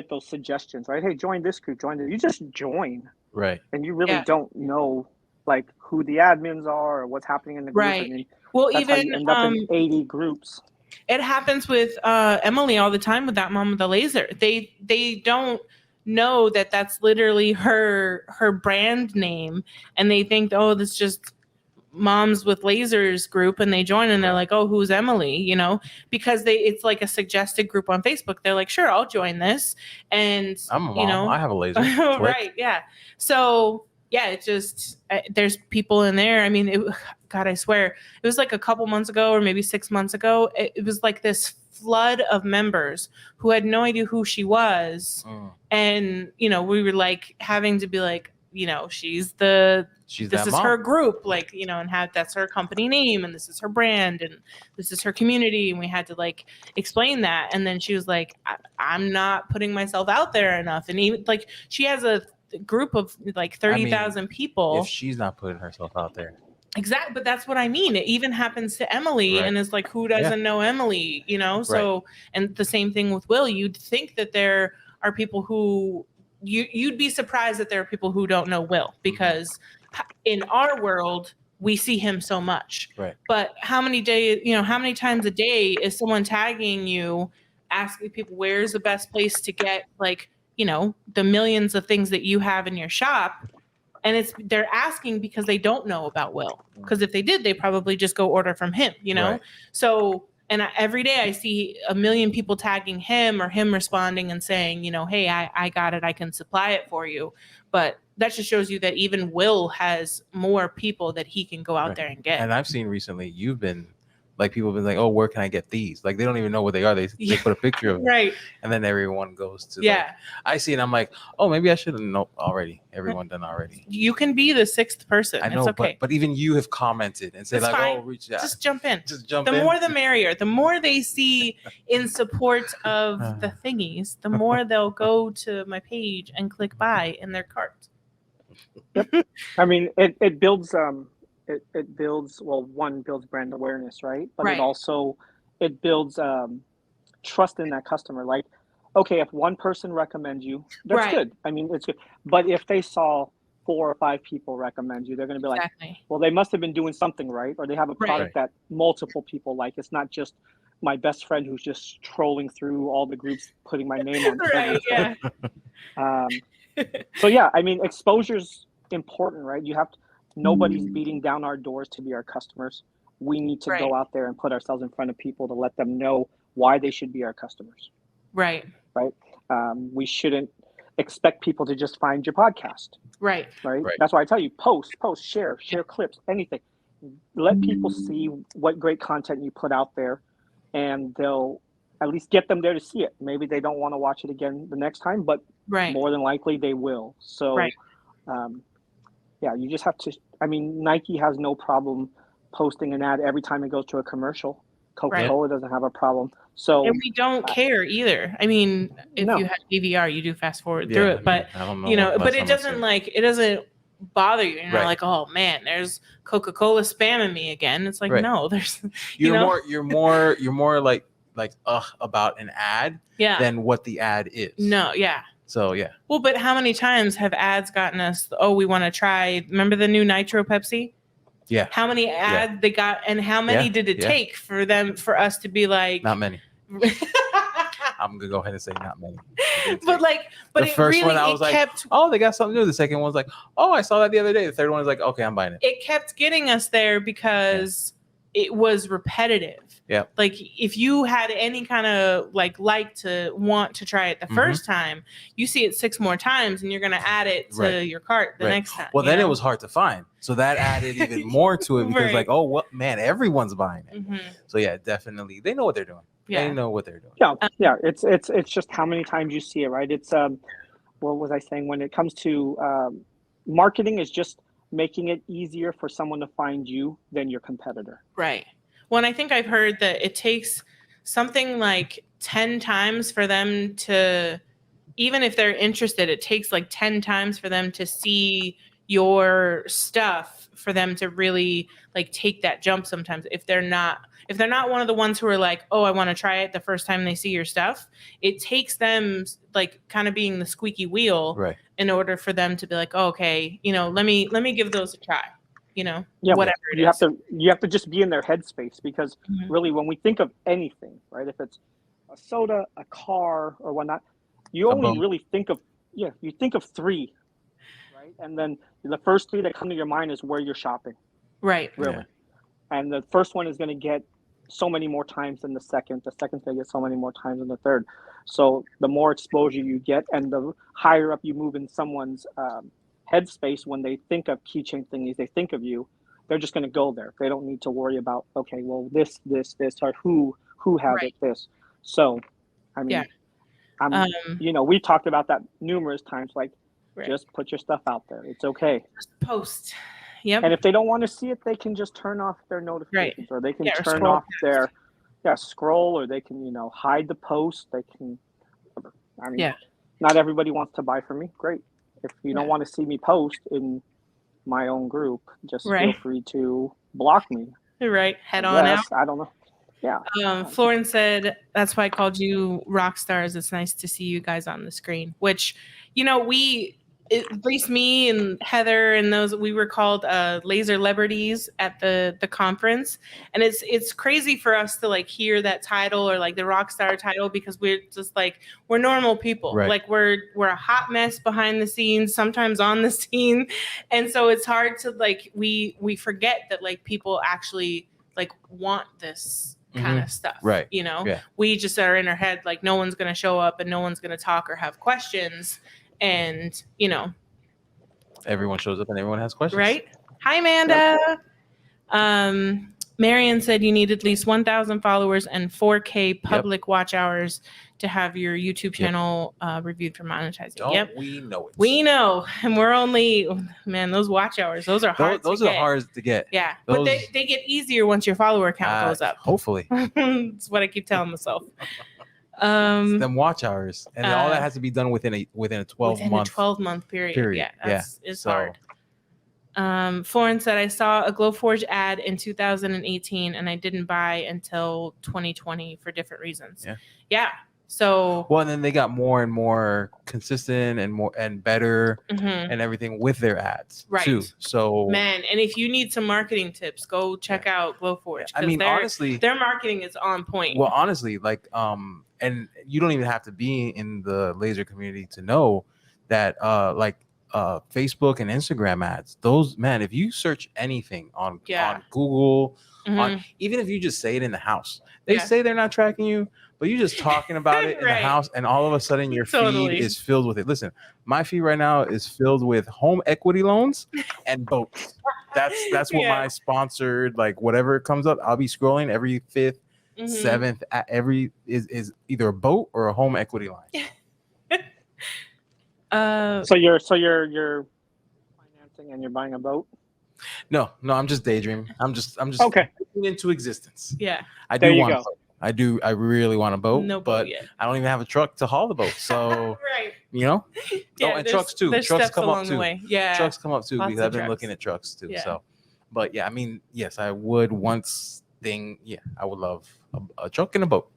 those suggestions, right? Hey, join this group, join this. You just join. Right. And you really don't know like who the admins are or what's happening in the group. Right. I mean, well, that's even how you end up in 80 groups. It happens with Emily all the time with that mom with the laser. They don't know that that's literally her brand name, and they think, oh, this is just Moms with Lasers group, and they join and they're like, oh, who's Emily? Because it's like a suggested group on Facebook. They're like, sure, I'll join this. And I'm a mom. I have a laser. Right. Yeah. So yeah, it just, there's people in there. I mean, God, I swear it was like a couple months ago or maybe 6 months ago. It was like this flood of members who had no idea who she was. And, we were like having to be like, this is her group, like, and that's her company name, and this is her brand, and this is her community. And we had to like explain that. And then she was like, I'm not putting myself out there enough. And even like, she has a group of like 30,000 people. If she's not putting herself out there. Exactly. But that's what I mean. It even happens to Emily, and it's like, who doesn't know Emily, So, and the same thing with Will. You'd think that there are people who you'd be surprised that there are people who don't know Will, because in our world, we see him so much. Right. But how many times a day is someone tagging you, asking people where's the best place to get like, the millions of things that you have in your shop? And they're asking because they don't know about Will. Because if they did, they probably just go order from him, Right. So, and every day I see a million people tagging him, or him responding and saying, hey, I got it. I can supply it for you. But that just shows you that even Will has more people that he can go out there and get. And I've seen recently, you've been like, people have been like, oh, where can I get these? Like, they don't even know what they are. They put a picture of them. And then everyone goes to like, I see it. I'm like, oh, maybe I should have known already. Everyone done already. You can be the 6th person. I know, okay. but even you have commented and said like, fine. oh, reach out. Just jump in. The more the merrier. The more they see in support of the thingies, the more they'll go to my page and click buy in their cart. Yep. I mean, it builds it builds, well, one, builds brand awareness, right? But it builds trust in that customer. Like, okay, if one person recommends you, that's good. I mean, it's good. But if they saw 4 or 5 people recommend you, they're going to be like, well, they must have been doing something right, or they have a product that multiple people like. It's not just my best friend who's just trolling through all the groups, putting my name on. So yeah, I mean, exposure's important, right? You have to. Nobody's beating down our doors to be our customers. We need to go out there and put ourselves in front of people to let them know why they should be our customers. Right. We shouldn't expect people to just find your podcast. Right. That's why I tell you, post, share clips, anything. Let people see what great content you put out there, and they'll at least get them there to see it. Maybe they don't want to watch it again the next time, but more than likely they will. So, yeah, you just have to. I mean, Nike has no problem posting an ad every time it goes to a commercial. Coca-Cola doesn't have a problem. So, and we don't care either. I mean, if you have DVR, you do fast forward through it, but but it doesn't bother you. And you're Right. like, oh man, there's Coca-Cola spamming me again. It's like, Right. no, there's You're more like about an ad yeah. than what the ad is. No, yeah. So yeah. Well, but how many times have ads gotten us, oh, we want to try, remember the new Nitro Pepsi? Yeah. How many ads they got, and how many did it take for us to be like, not many. I'm gonna go ahead and say not many. But the it first really, one I was like, oh, they got something new. The second one's like, oh, I saw that the other day. The third one is like, okay, I'm buying it. It kept getting us there because it was repetitive. Yeah. Like if you had any kind of like to want to try it the first time, you see it 6 more times and you're gonna add it to your cart the next time. Well, then it was hard to find, so that added even more to it because like, oh, well, man, everyone's buying it. So yeah, definitely, they know what they're doing. Yeah. They know what they're doing. Yeah. It's just how many times you see it, right? It's what was I saying? When it comes to marketing, is just making it easier for someone to find you than your competitor. Right. Well, and I think I've heard that it takes something like 10 times for them to, even if they're interested, it takes like 10 times for them to see your stuff for them to really like take that jump sometimes. If they're not one of the ones who are like, oh, I want to try it the first time they see your stuff, it takes them like kind of being the squeaky wheel in order for them to be like, oh, okay, let me give those a try. Whatever it is. You have to just be in their headspace because really when we think of anything, right, if it's a soda, a car or whatnot, you only really think of, you think of 3, right? And then the first 3 that come to your mind is where you're shopping. Right. Really. Yeah. And the first one is going to get so many more times than the second thing gets so many more times than the third. So the more exposure you get and the higher up you move in someone's headspace, when they think of keychain thingies, they think of you, they're just going to go there. They don't need to worry about, okay, well, this, or who has it, this. So, I mean, we talked about that numerous times, like, just put your stuff out there. It's okay. Just post. Yep. And if they don't want to see it, they can just turn off their notifications, or they can turn off their, scroll, or they can, hide the post. They can, whatever. I mean, not everybody wants to buy from me. Great. If you don't want to see me post in my own group, just feel free to block me. Right. Head on out. I don't know. Yeah. Florence said, that's why I called you rock stars. It's nice to see you guys on the screen, which, at least me and Heather and those, we were called laser celebrities at the conference. And it's crazy for us to like hear that title or like the rock star title, because we're just like, we're normal people. Right. Like we're a hot mess behind the scenes, sometimes on the scene. And so it's hard to like, we forget that like people actually like want this kind of stuff. Right. We just are in our head, like no one's going to show up and no one's going to talk or have questions. And, everyone shows up and everyone has questions. Right. Hi, Amanda. Marion said you need at least 1,000 followers and 4K public watch hours to have your YouTube channel reviewed for monetizing. Don't we know it? We know. And we're only, those watch hours, those are hard those are hard to get. Yeah. But they get easier once your follower count goes up. Hopefully. That's what I keep telling myself. Them watch hours, and all that has to be done within a 12-month period. Yeah, it's hard. Florence said, I saw a Glowforge ad in 2018 and I didn't buy until 2020 for different reasons. Yeah. So and then they got more and more consistent and more and better and everything with their ads too. So and if you need some marketing tips, go check out Glowforge. I mean, honestly, their marketing is on point. Well, honestly, like and you don't even have to be in the laser community to know that Facebook and Instagram ads, those, man, if you search anything on Google, even if you just say it in the house, they say they're not tracking you, but you're just talking about it in the house, and all of a sudden your feed is filled with it. Listen, my feed right now is filled with home equity loans and boats. That's what my sponsored, like whatever comes up, I'll be scrolling every 5th, 7th, every is either a boat or a home equity line. So you're financing and you're buying a boat? No, I'm just daydreaming. I'm just okay. Into existence. Yeah. I really want a boat. No but boat yet. I don't even have a truck to haul the boat. So You know? Yeah, and trucks too. There's Trucks steps come up along the too. way. Yeah. Trucks come up too Lots because of I've been trucks. looking at trucks too. Yeah. So, but yeah, I mean, yes, I would once thing. Yeah, I would love a truck and a boat.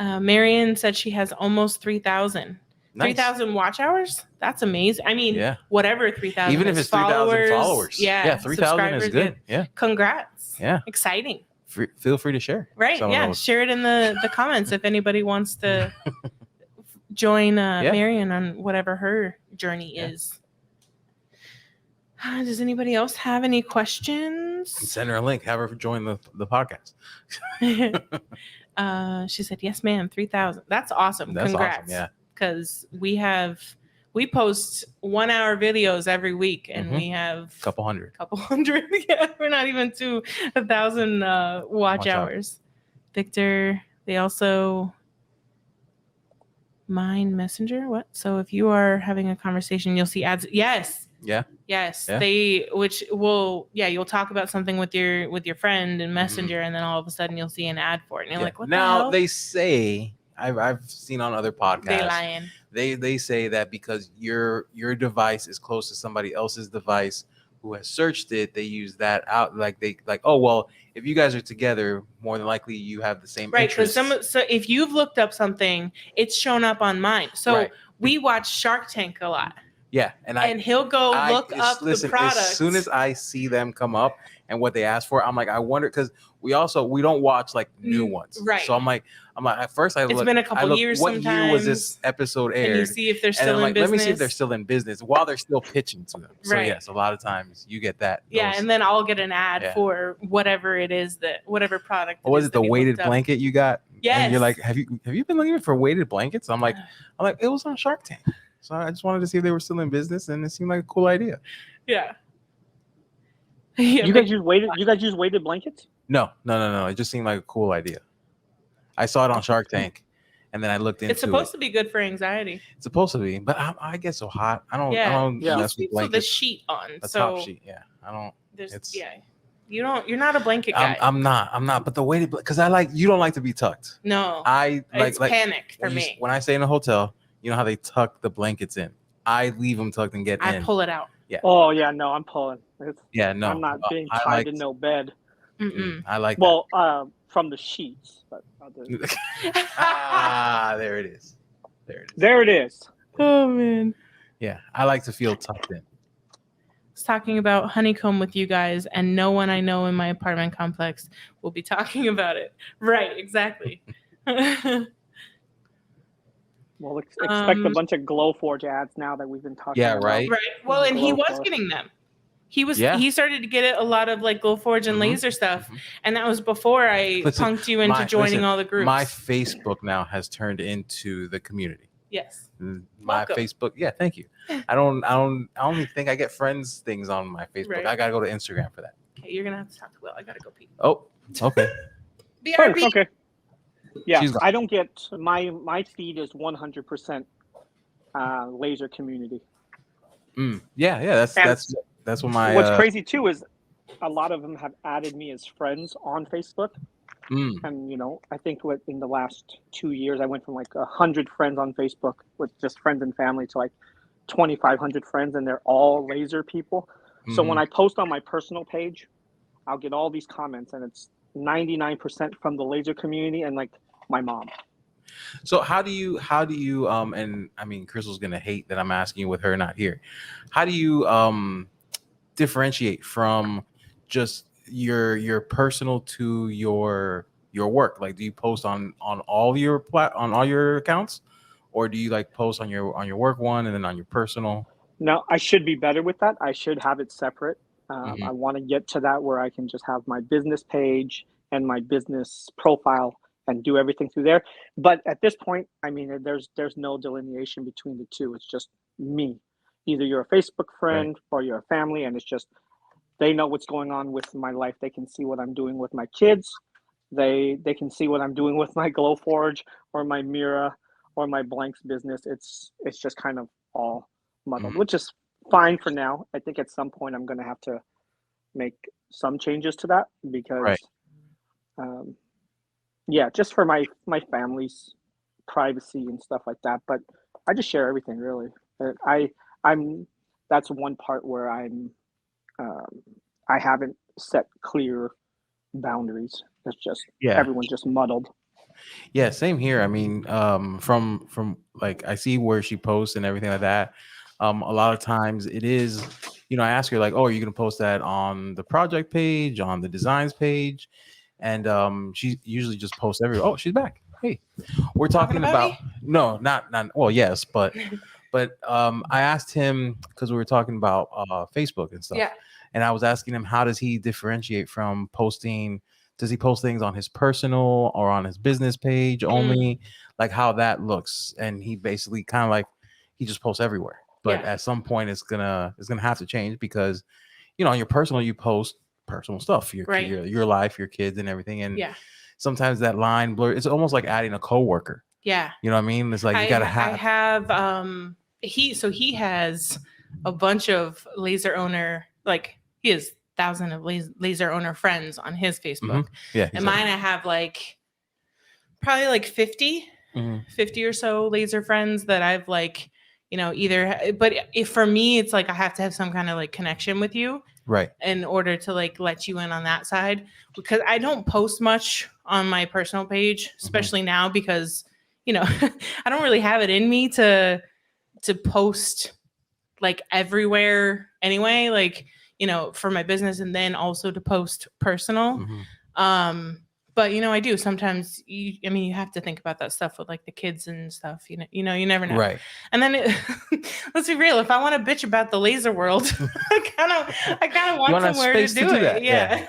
Marion said she has almost 3,000. Nice. 3,000 watch hours? That's amazing. I mean, Yeah. whatever 3,000 Even if it's 3,000 followers. Yeah. 3,000 is good. Yeah. Congrats. Yeah. Exciting. Feel free to share. Right. Yeah. Those. Share it in the comments if anybody wants to join Marion on whatever her journey is. Does anybody else have any questions? Send her a link. Have her join the podcast. She said, "Yes, ma'am. 3,000. That's awesome. That's Congrats." awesome. Yeah. Because we post 1 hour videos every week, and we have a couple hundred. Yeah, we're not even to 1,000 watch hours. Victor, they also mine Messenger. What? So if you are having a conversation, you'll see ads. Yes. Yeah. Yes. Yeah. You'll talk about something with your friend in Messenger, and then all of a sudden you'll see an ad for it, and you're like, what the hell? Now they say I've seen on other podcasts. They lying. They say that because your device is close to somebody else's device who has searched it, they use that out. Oh well, if you guys are together, more than likely you have the same interests. So if you've looked up something, it's shown up on mine. So we watch Shark Tank a lot. Yeah, and he'll go look up the products. As soon as I see them come up and what they ask for, I'm like, I wonder, because we don't watch like new ones, right? So I'm like, at first it's been a couple years. What sometimes. year was this episode aired? And you see if they're still in business. Let me see if they're still in business while they're still pitching to them. So yes, a lot of times you get that. Yeah, and then I'll get an ad for whatever it is whatever product. What was it? The weighted blanket you got? Yes. And you're like, have you been looking for weighted blankets? I'm like, it was on Shark Tank. So I just wanted to see if they were still in business, and it seemed like a cool idea. Yeah. You guys use weighted blankets? No. It just seemed like a cool idea. I saw it on Shark Tank, and then I looked into it. It's supposed to be good for anxiety. It's supposed to be, but I get so hot. I don't mess with blankets. The sheet on. The top sheet, yeah. I don't. You're not a blanket guy. I'm not. But the weighted, because you don't like to be tucked. No. It's panic for me. When I stay in a hotel. You know how they tuck the blankets in? I leave them tucked and get in. I pull it out. Yeah. Oh yeah, no, I'm pulling. No. I'm not being tied to no bed. I like. Well, from the sheets. But there it is. There it is. Oh man. Yeah, I like to feel tucked in. I was talking about honeycomb with you guys, and no one I know in my apartment complex will be talking about it. Right? Exactly. Well, expect a bunch of Glowforge ads now that we've been talking about. Right. Well, and he was getting them. He started to get a lot of like Glowforge and laser stuff. And that was before I punked you into joining all the groups. My Facebook now has turned into the community. Yes. My Facebook. Yeah, thank you. I don't think I get friends things on my Facebook. Right. I gotta go to Instagram for that. Okay, you're gonna have to talk to Will. I gotta go pee. Oh, okay. BRB. Okay. Yeah, I don't get my feed is 100% laser community. Yeah. That's what my. What's crazy too is a lot of them have added me as friends on Facebook, and I think in the last 2 years I went from like 100 friends on Facebook with just friends and family to like 2,500 friends, and they're all laser people. So when I post on my personal page, I'll get all these comments, and it's 99% from the laser community and like my mom. So how do you and I mean Crystal's gonna hate that I'm asking you with her not here. How do you differentiate from just your personal to your work? Like, do you post on all your accounts, or do you like post on your work one and then on your personal? No, I should be better with that. I should have it separate. I want to get to that where I can just have my business page and my business profile and do everything through there. But at this point, I mean, there's no delineation between the two. It's just me. Either you're a Facebook friend or you're a family, and it's just they know what's going on with my life. They can see what I'm doing with my kids. They can see what I'm doing with my Glowforge or my Mira or my blanks business. It's just kind of all muddled, which is fine for now. I think at some point I'm going to have to make some changes to that because, just for my family's privacy and stuff like that. But I just share everything really. I'm that's one part where um, I haven't set clear boundaries. It's just Yeah. everyone's just muddled. Yeah, same here. I mean, from like I see where she posts and everything like that. A lot of times it is, I ask her like, "Oh, are you gonna post that on the project page, on the designs page?" And she usually just posts everywhere. Oh, she's back. Hey, we're talking about about me? no, not well, yes, but I asked him because we were talking about Facebook and stuff. Yeah. And I was asking him how does he differentiate from posting. Does he post things on his personal or on his business page only? Like how that looks. And he basically kind of like he just posts everywhere. But at some point it's gonna have to change because on your personal you post personal stuff, your life, your kids and everything. And sometimes that line blur. It's almost like adding a coworker. Yeah. You know what I mean? It's like you gotta have. I have he has a bunch of laser owner, like he has thousands of laser owner friends on his Facebook. Yeah. And mine I have like probably like 50 or so laser friends that I've like, either, but if for me it's like I have to have some kind of like connection with you. Right. In order to like let you in on that side, because I don't post much on my personal page, especially now because I don't really have it in me to post like everywhere anyway, like for my business and then also to post personal. But I do sometimes. You have to think about that stuff with like the kids and stuff. You never know. Right. And then let's be real. If I want to bitch about the laser world, I kind of want somewhere to do it. Yeah.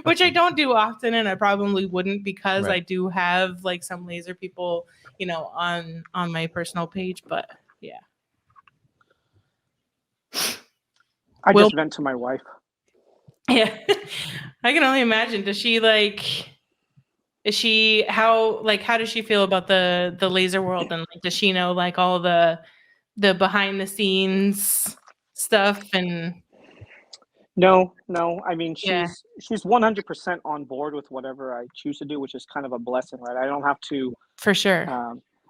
Which I don't do often, and I probably wouldn't because I do have like some laser people, on my personal page. But yeah. I just vent to my wife. Yeah. I can only imagine. Does she how does she feel about the laser world, and like does she know like all the behind the scenes stuff? And No. I mean, she's 100% on board with whatever I choose to do, which is kind of a blessing, right? I don't have to. For sure.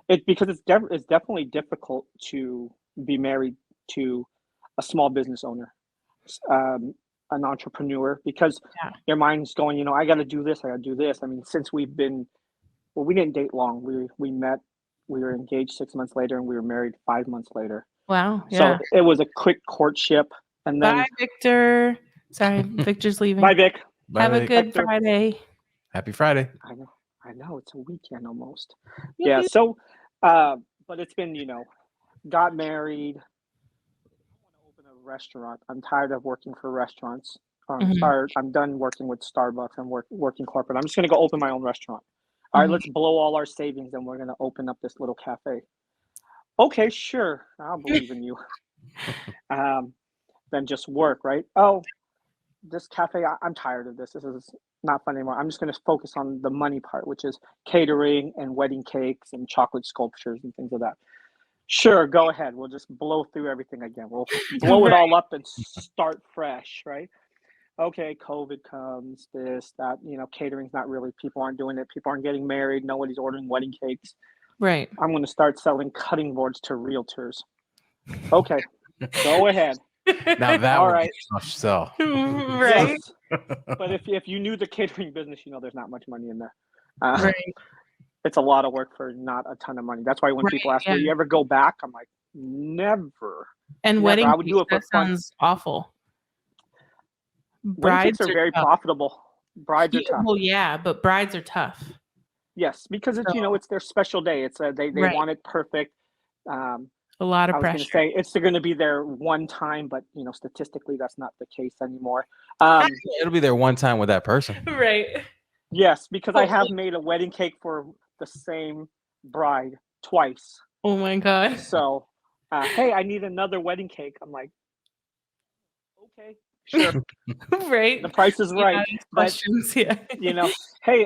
Because it's definitely difficult to be married to a small business owner, an entrepreneur, because your mind's going, I got to do this. I got to do this. I mean, since we didn't date long. We met, we were engaged 6 months later, and we were married 5 months later. Wow. Yeah. So it was a quick courtship. And then, bye, Victor. Sorry, Victor's leaving. Bye, Vic. Have a good Friday. Happy Friday. I know. It's a weekend almost. Yeah. So, but it's been, got married. I want to open a restaurant. I'm tired of working for restaurants. I'm done working with Starbucks. I'm working corporate. I'm just going to go open my own restaurant. All right, let's blow all our savings and we're going to open up this little cafe. Okay, sure. I'll believe in you. Then just work, right? Oh, this cafe, I'm tired of this. This is not fun anymore. I'm just going to focus on the money part, which is catering and wedding cakes and chocolate sculptures and things like that. Sure, go ahead. We'll just blow through everything again. We'll blow it all up and start fresh, right? Okay, COVID comes, this, that, catering's not really, people aren't doing it. People aren't getting married. Nobody's ordering wedding cakes. Right. I'm going to start selling cutting boards to realtors. Okay, go ahead. Now that all would right. be tough sell. Right. Yes. But if you knew the catering business, there's not much money in there. Right. It's a lot of work for not a ton of money. That's why when people ask, will you ever go back? I'm like, never. And wedding I would do it for fun. Sounds awful. Brides are very profitable. Brides are tough. Well, yeah, but brides are tough. Yes, because it's it's their special day. It's they want it perfect. A lot of pressure. I was going to say it's going to be their one time, but statistically that's not the case anymore. It'll be their one time with that person. Right. Yes, because I have made a wedding cake for the same bride twice. Oh my God. So, hey, I need another wedding cake. I'm like, okay. Sure. Right. The price is right. Questions, hey,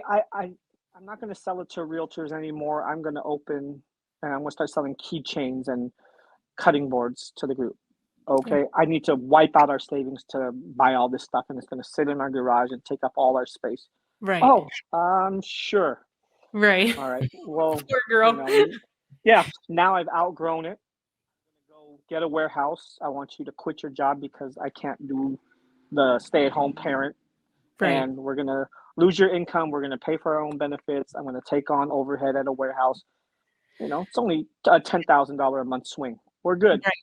I'm not going to sell it to realtors anymore. I'm going to open and I'm going to start selling keychains and cutting boards to the group. Okay. I need to wipe out our savings to buy all this stuff, and it's going to sit in our garage and take up all our space. Right. Oh, sure. Right. All right. Well, poor girl. yeah, now I've outgrown it. Go get a warehouse. I want you to quit your job because I can't do the stay-at-home parent, Right. and we're gonna lose your income. We're gonna pay for our own benefits. I'm gonna take on overhead at a warehouse. It's only a $10,000 a month swing. We're good. Right.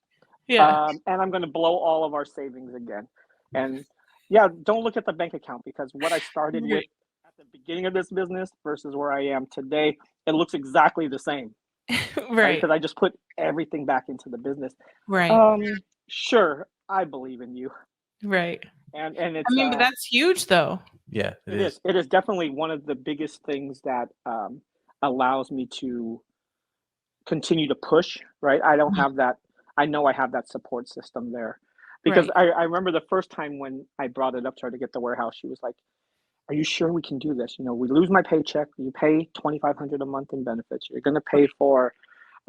Yeah. And I'm gonna blow all of our savings again. And yeah, don't look at the bank account because what I started with at the beginning of this business versus where I am today, it looks exactly the same. Right? Because I just put everything back into the business. Right. Sure, I believe in you. Right. And it's I mean, but that's huge though. Yeah, it is. It is definitely one of the biggest things that allows me to continue to push, right? I don't have that. I know I have that support system there because I remember the first time when I brought it up to her to get the warehouse, she was like, "Are you sure we can do this? We lose my paycheck. You pay $2,500 a month in benefits. You're going to pay for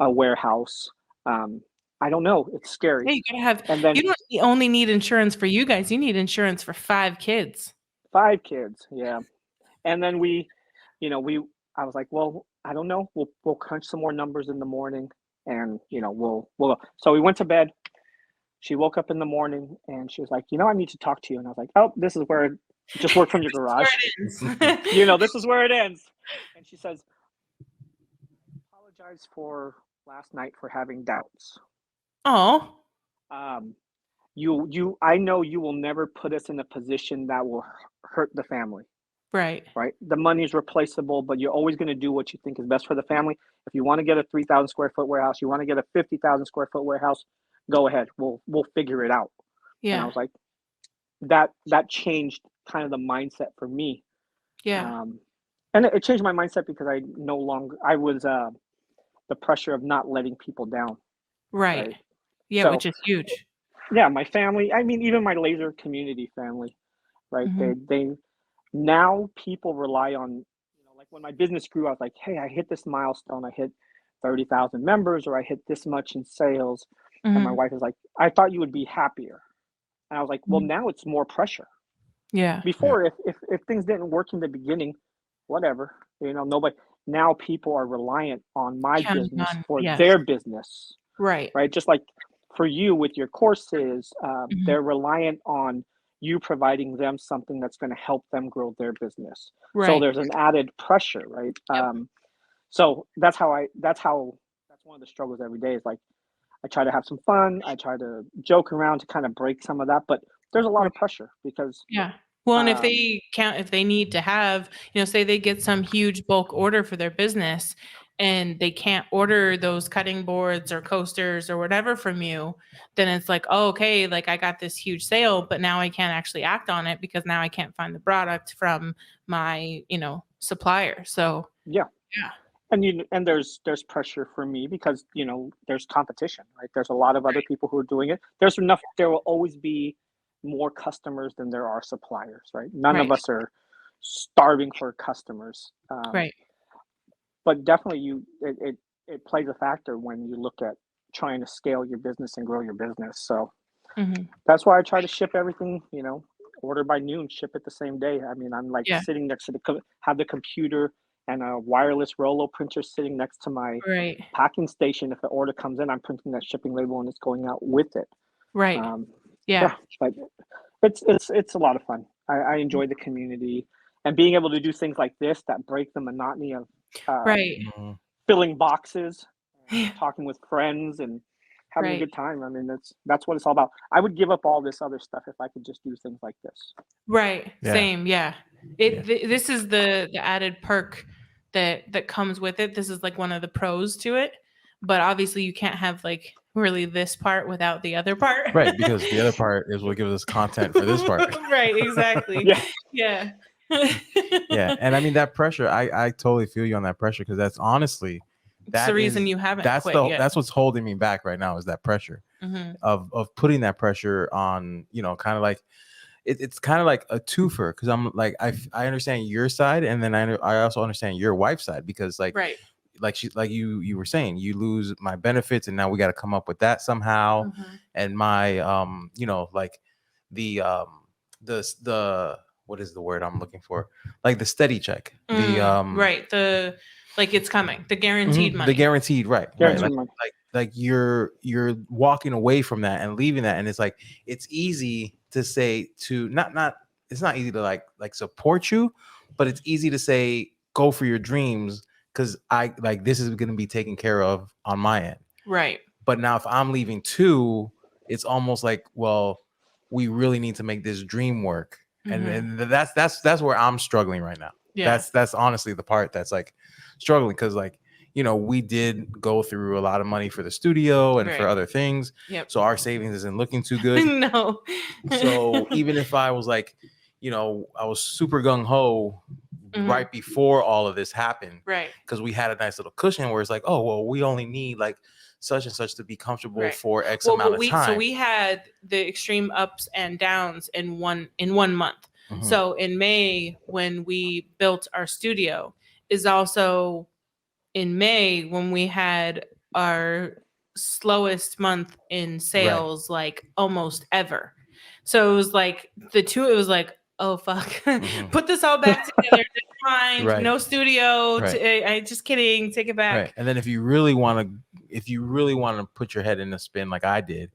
a warehouse. I don't know. It's scary." Yeah, you gotta have. And then You don't only need insurance for you guys. You need insurance for 5 kids. 5 kids, yeah. And then I was like, well, I don't know. We'll crunch some more numbers in the morning, and we'll. So we went to bed. She woke up in the morning and she was like, I need to talk to you. And I was like, oh, this is where just work from your garage. This is where it ends. And she says, apologize for last night for having doubts. Oh. I know you will never put us in a position that will hurt the family. Right. The money's replaceable, but you're always going to do what you think is best for the family. If you want to get a 3,000 square foot warehouse, you want to get a 50,000 square foot warehouse, go ahead. We'll figure it out. Yeah. And I was like, that changed kind of the mindset for me. Yeah. And it changed my mindset because I was the pressure of not letting people down. Right. Yeah, So, which is huge. Yeah, my family. I mean, even my laser community family, right? Mhm. They now people rely on, like when my business grew, I was like, hey, I hit this milestone. I hit 30,000 members, or I hit this much in sales. And my Mhm. wife was like, I thought you would be happier. And I was like, well, Mhm. now it's more pressure. Yeah. Before, if things didn't work in the beginning, whatever, nobody. Now people are reliant on my Counting business on- for yes. their business, Right. right? Just like for you with your courses, Mhm. they're reliant on you providing them something that's going to help them grow their business. So Right. there's an added pressure, right? Yep. So that's one of the struggles every day is like, I try to have some fun. I try to joke around to kind of break some of that, but there's a lot of pressure because Yeah. Well, and if they need to have, say they get some huge bulk order for their business and they can't order those cutting boards or coasters or whatever from you, then it's like, oh, okay, like I got this huge sale, but now I can't actually act on it because now I can't find the product from my, supplier. So yeah. Yeah. And there's pressure for me because there's competition, right? There's a lot of other people who are doing it. There will always be more customers than there are suppliers, right? None of us are starving for customers. Right. But definitely it plays a factor when you look at trying to scale your business and grow your business. So Mhm. that's why I try to ship everything, order by noon, ship it the same day. I mean, I'm like Yeah. sitting next to have the computer and a wireless Rolo printer sitting next to my Right. packing station. If the order comes in, I'm printing that shipping label and it's going out with it. Right. Yeah, but it's a lot of fun. I enjoy the community and being able to do things like this that break the monotony of Right. filling boxes, Yeah. talking with friends, and having a Right. good time. I mean, that's what it's all about. I would give up all this other stuff if I could just do things like this. Right. Yeah. Same. Yeah. This is the added perk that comes with it. This is like one of the pros to it. But obviously you can't have like really this part without the other part. Right, because the other part is what gives us content for this part. Right, exactly. Yeah. Yeah. Yeah. And I mean that pressure, I totally feel you on that pressure because that's honestly That's the reason you haven't quit yet. that's what's holding me back right now is that pressure Mhm. of putting that pressure on, kind of like it's kind of like a twofer because I'm like I understand your side and then I also understand your wife's side because Right. like you were saying you lose my benefits and now we got to come up with that somehow Mhm. and my like the what is the word I'm looking for, like the steady check, the Right. The Like it's coming. The guaranteed money. The guaranteed, right. Guaranteed Right. money. Like you're walking away from that and leaving that, and it's like it's easy to say to not it's not easy to like support you, but it's easy to say go for your dreams because I like this is going to be taken care of on my end. Right. But now if I'm leaving too, it's almost like, well, we really need to make this dream work. And that's where I'm struggling right now. Yeah. That's honestly the part that's like struggling because like, you know, we did go through a lot of money for the studio and for other things. Yep. So our savings isn't looking too good. No. So even if I was like, you know, I was super gung ho right before all of this happened. Right. Because we had a nice little cushion where it's like, oh, well, we only need like such and such to be comfortable for X amount of time. So we had the extreme ups and downs in one month. So in May, when we built our studio, is also in May when we had our slowest month in sales, like almost ever. So it was like it was like, oh fuck, put this all back together. Fine, no studio. I just kidding. Take it back. Right. And then if you really want to put your head in a spin like I did,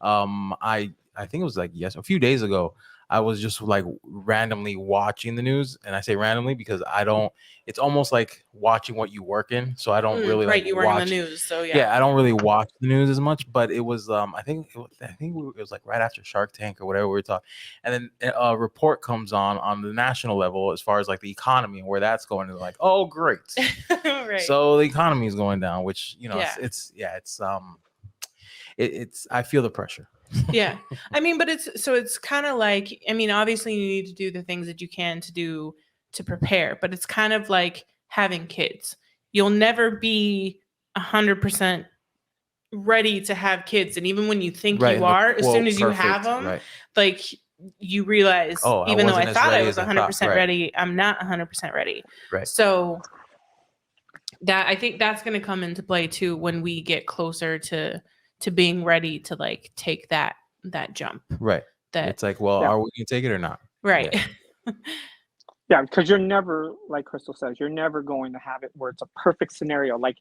I think it was like a few days ago, I was just like randomly watching the news, and I say randomly because it's almost like watching what you work in. So I don't really like you work in the news. So yeah, I don't really watch the news as much, but it was, I think it was like right after Shark Tank or whatever we were talking. And then a report comes on the national level as far as like the economy and where that's going. And like, oh, great. Right. So the economy is going down, which, you know, it's I feel the pressure. Yeah. I mean, but it's kind of like, I mean, obviously you need to do the things that you can to prepare, but it's kind of like having kids. You'll never be 100% ready to have kids. And even when you think you are, as soon as you have them, like you realize, even though I thought I was 100% ready, I'm not 100% ready. Right. So that, I think that's going to come into play too, when we get closer to being ready to like take that jump. Right. It's like, well, are we going to take it or not? Right. Yeah, because you're never, like Crystal says, you're never going to have it where it's a perfect scenario. Like,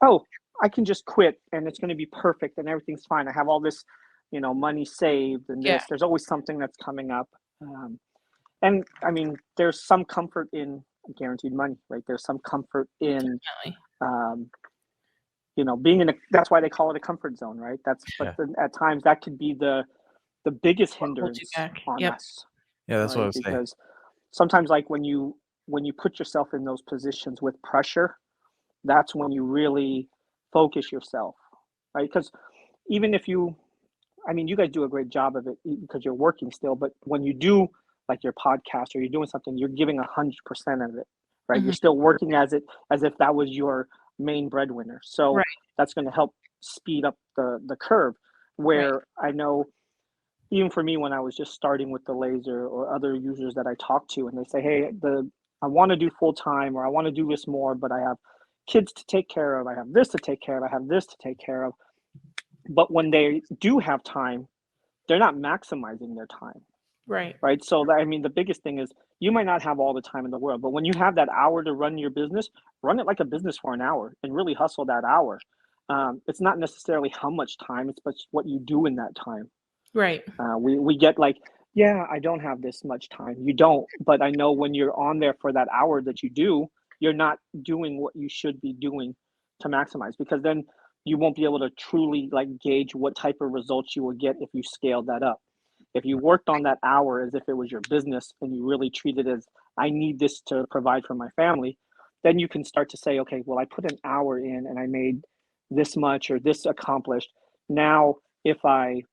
oh, I can just quit and it's going to be perfect and everything's fine. I have all this, you know, money saved and this. There's always something that's coming up. And I mean, there's some comfort in guaranteed money, right? There's some comfort in, you know, being that's why they call it a comfort zone, right? At times that could be the biggest hindrance on us. Yeah, that's what I was saying. Because sometimes, like when you put yourself in those positions with pressure, that's when you really focus yourself, right? Because even if you guys do a great job of it because you're working still, but when you do like your podcast or you're doing something, you're giving 100% of it, right? You're still working as if that was your main breadwinner. So that's going to help speed up the curve. Where I know, even for me, when I was just starting with the laser or other users that I talk to, and they say, hey, I want to do full time or I want to do this more, but I have kids to take care of. I have this to take care of. I have this to take care of. But when they do have time, they're not maximizing their time. Right. So I mean, the biggest thing is you might not have all the time in the world, but when you have that hour to run your business, run it like a business for an hour and really hustle that hour. It's not necessarily how much time, it's but what you do in that time. Right. We get like, yeah, I don't have this much time. You don't, but I know when you're on there for that hour that you do, you're not doing what you should be doing to maximize, because then you won't be able to truly like gauge what type of results you will get if you scale that up. If you worked on that hour as if it was your business and you really treat it as, I need this to provide for my family, then you can start to say, okay, well, I put an hour in and I made this much or this accomplished. Now, if I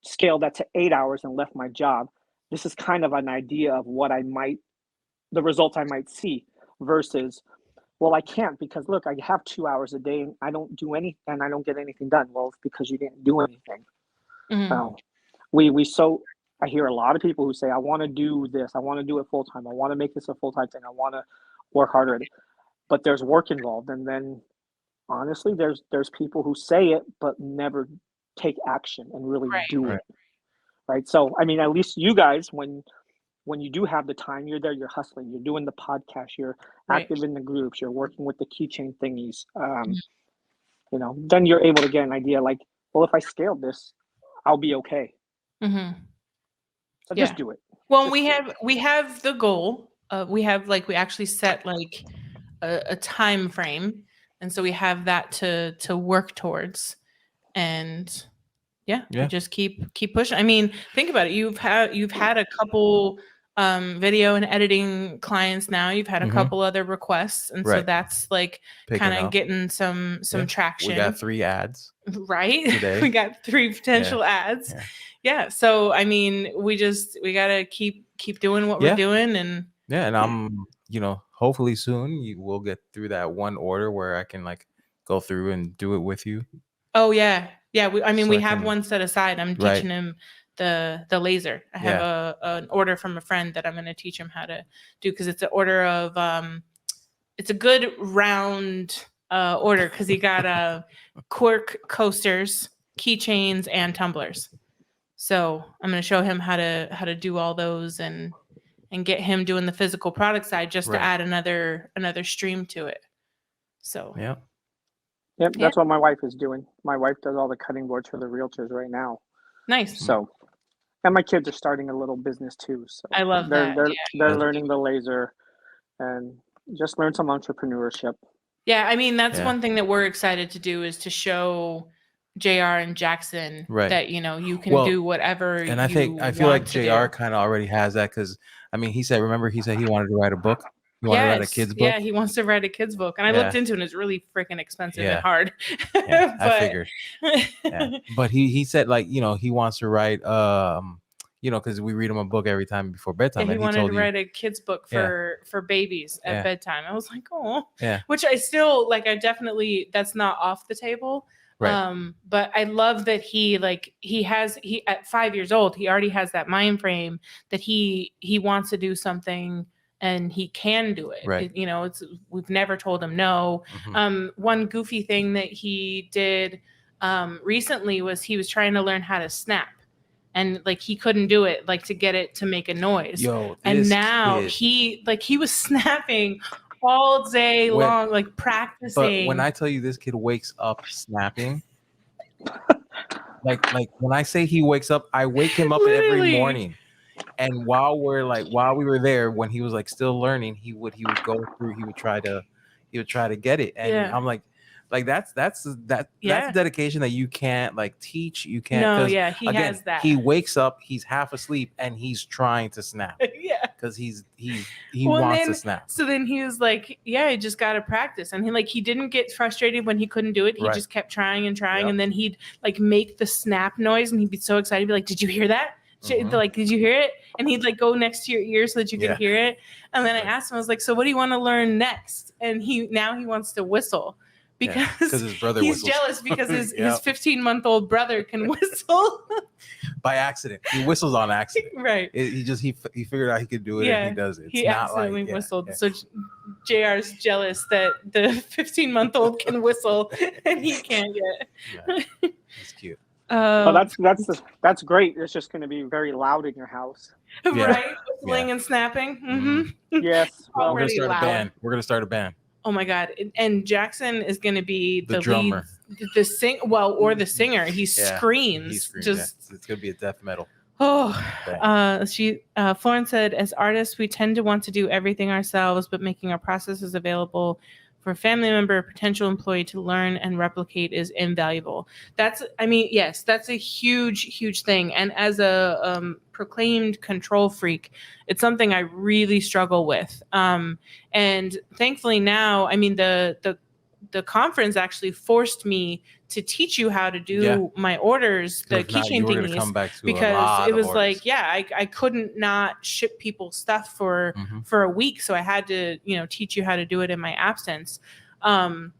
scale that to 8 hours and left my job, this is kind of an idea of what the results I might see, versus, well, I can't because look, I have 2 hours a day and I don't do anything and I don't get anything done. Well, it's because you didn't do anything. I hear a lot of people who say, I want to do this. I want to do it full time. I want to make this a full-time thing. I want to work harder at it. But there's work involved. And then honestly, there's people who say it, but never take action and really do it. Right. So, I mean, at least you guys, when when you do have the time, you're there, you're hustling, you're doing the podcast, you're active in the groups, you're working with the keychain thingies. You know, then you're able to get an idea like, well, if I scale this, I'll be okay. So just do it. Well, Just we have the goal. We actually set like a time frame, and so we have that to work towards. And we just keep pushing. I mean, think about it. You've had a couple video and editing clients now. You've had a couple other requests, and so that's like kind of getting some traction. We got 3 ads. Right? Today. We got 3 potential ads. Yeah. So I mean, we gotta keep doing what we're doing, and I'm hopefully soon we'll get through that one order where I can like go through and do it with you. Oh yeah. We have one set aside. I'm teaching him the laser. I have an order from a friend that I'm going to teach him how to do, because it's an order of it's a good round order, because he got cork coasters, keychains, and tumblers. So I'm going to show him how to do all those and get him doing the physical product side, just to add another stream to it. So Yep, that's what my wife is doing. My wife does all the cutting boards for the realtors right now. Nice. So, and my kids are starting a little business too. So I love that. They're learning the laser and just learn some entrepreneurship. Yeah, I mean, that's one thing that we're excited to do, is to show JR and Jackson that you can do whatever. And I feel like JR kind of already has that, because I mean, he said he wanted to write a book. He wanted to write a kid's book. Yeah, he wants to write a kid's book, and I looked into it, and it's really freaking expensive and hard. I figured. But he said, like, he wants to write because we read him a book every time before bedtime. Yeah, he wanted to write a kid's book for babies at bedtime. I was like, oh, which I still like. I definitely, that's not off the table. Right. But I love that he at 5 years old, he already has that mind frame that he wants to do something and he can do it. Right. We've never told him no. One goofy thing that he did recently was he was trying to learn how to snap. And like he couldn't do it, like to get it to make a noise. And now he was snapping all day long, like practicing. But when I tell you this kid wakes up snapping, like when I say he wakes up, I wake him up every morning. And while we were there, when he was like still learning, he would go through, he would try to get it. And I'm like that's dedication that you can't like teach. You can't. No, he has that. He wakes up, he's half asleep, and he's trying to snap. Because he wants to snap. So then he was like, I just got to practice. And he didn't get frustrated when he couldn't do it. He just kept trying and trying. Yep. And then he'd like make the snap noise, and he'd be so excited. He'd be like, did you hear that? Like, did you hear it? And he'd like go next to your ear so that you could hear it. And then I asked him, I was like, so what do you want to learn next? And he wants to whistle. Because his brother he's jealous because his 15-month-old brother can whistle by accident. He whistles on accident. Right. He figured out he could do it, and he does it. He accidentally whistled. Yeah. So JR's jealous that the 15-month-old can whistle and he can't yet. That's cute. That's great. It's just going to be very loud in your house. Right? Whistling and snapping. Mm-hmm. Yes. Well, we're going to start a band. Oh my God. And Jackson is going to be the drummer. Lead, or the singer. He screams. He screams. It's going to be a death metal. Florence said, as artists, we tend to want to do everything ourselves, but making our processes available for a family member or potential employee to learn and replicate is invaluable. That's a huge, huge thing. And as a proclaimed control freak, it's something I really struggle with. And thankfully now, the conference actually forced me to teach you how to do my orders, the keychain thingies, because it was like, I couldn't not ship people stuff for a week. So I had to, teach you how to do it in my absence. And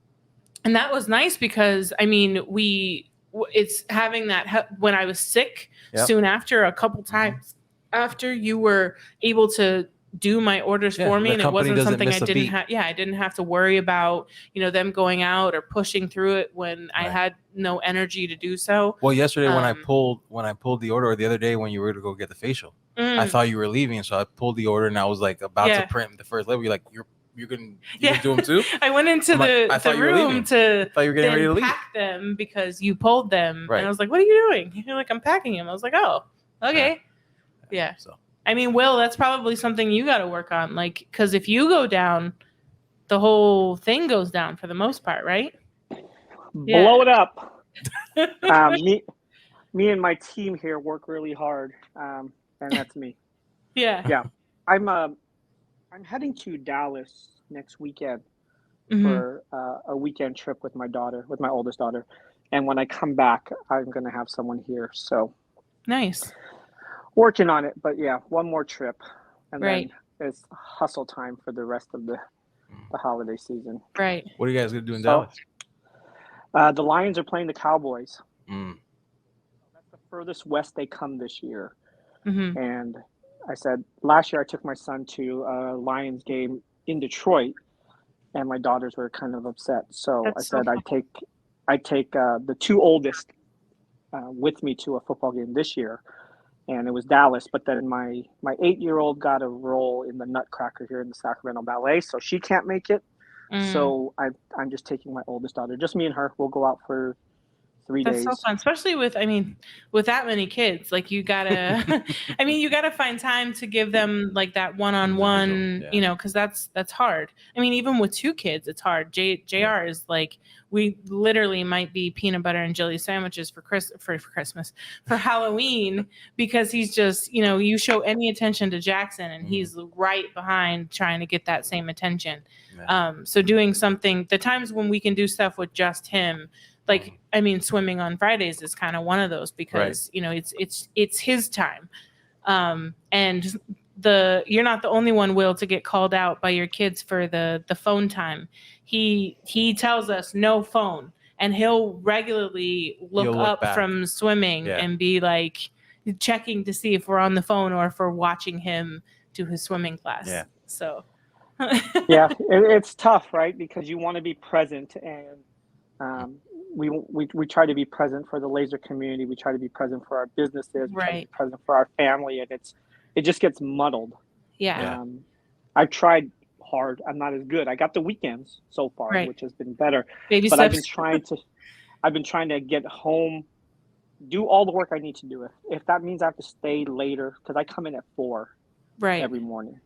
that was nice because it's having that when I was sick soon after, a couple times after, you were able to do my orders for me, and it wasn't something I didn't have. I didn't have to worry about, them going out or pushing through it when I had no energy to do so. Well, yesterday when I pulled the order, or the other day when you were to go get the facial, I thought you were leaving, so I pulled the order and I was like about to print the first label. You're like, you're gonna do them too? I went into the room to I thought you were getting ready to leave. Pack them because you pulled them, and I was like, "What are you doing?" You're like, "I'm packing them." I was like, "Oh, okay, yeah." So I mean, Will, that's probably something you got to work on, like, because if you go down, the whole thing goes down for the most part, right? Blow it up. Me and my team here work really hard, and that's me. Yeah. I'm heading to Dallas next weekend for a weekend trip with my oldest daughter, and when I come back, I'm gonna have someone here. So nice. Working on it, but yeah, one more trip, and then it's hustle time for the rest of the holiday season. Right. What are you guys gonna do in Dallas? The Lions are playing the Cowboys. That's the furthest west they come this year. And I said last year I took my son to a Lions game in Detroit, and my daughters were kind of upset. So I said I'd take the two oldest with me to a football game this year, and it was Dallas. But then my 8-year-old got a role in the Nutcracker here in the Sacramento Ballet, so she can't make it. So I'm just taking my oldest daughter, just me and her. We'll go out for 3 days. That's so fun, especially with that many kids. Like you gotta, you gotta find time to give them like that one-on-one, because that's hard. I mean, even with 2 kids, it's hard. JR is like, we literally might be peanut butter and jelly sandwiches for Christmas, for Halloween, because he's just, you show any attention to Jackson and he's right behind trying to get that same attention. So doing something, the times when we can do stuff with just him, like, swimming on Fridays is kind of one of those because, it's his time. And you're not the only one, Will, to get called out by your kids for the phone time. He tells us no phone, and he'll regularly look up from swimming and be like checking to see if we're on the phone or if we're watching him do his swimming class. Yeah. So. Yeah, it's tough, right? Because you want to be present, and we try to be present for the laser community. We try to be present for our businesses. We try to be present for our family, and it just gets muddled. Yeah. I've tried hard. I'm not as good. I got the weekends so far, which has been better. But I've been trying to get home, do all the work I need to do. If that means I have to stay later, because I come in at 4 every morning.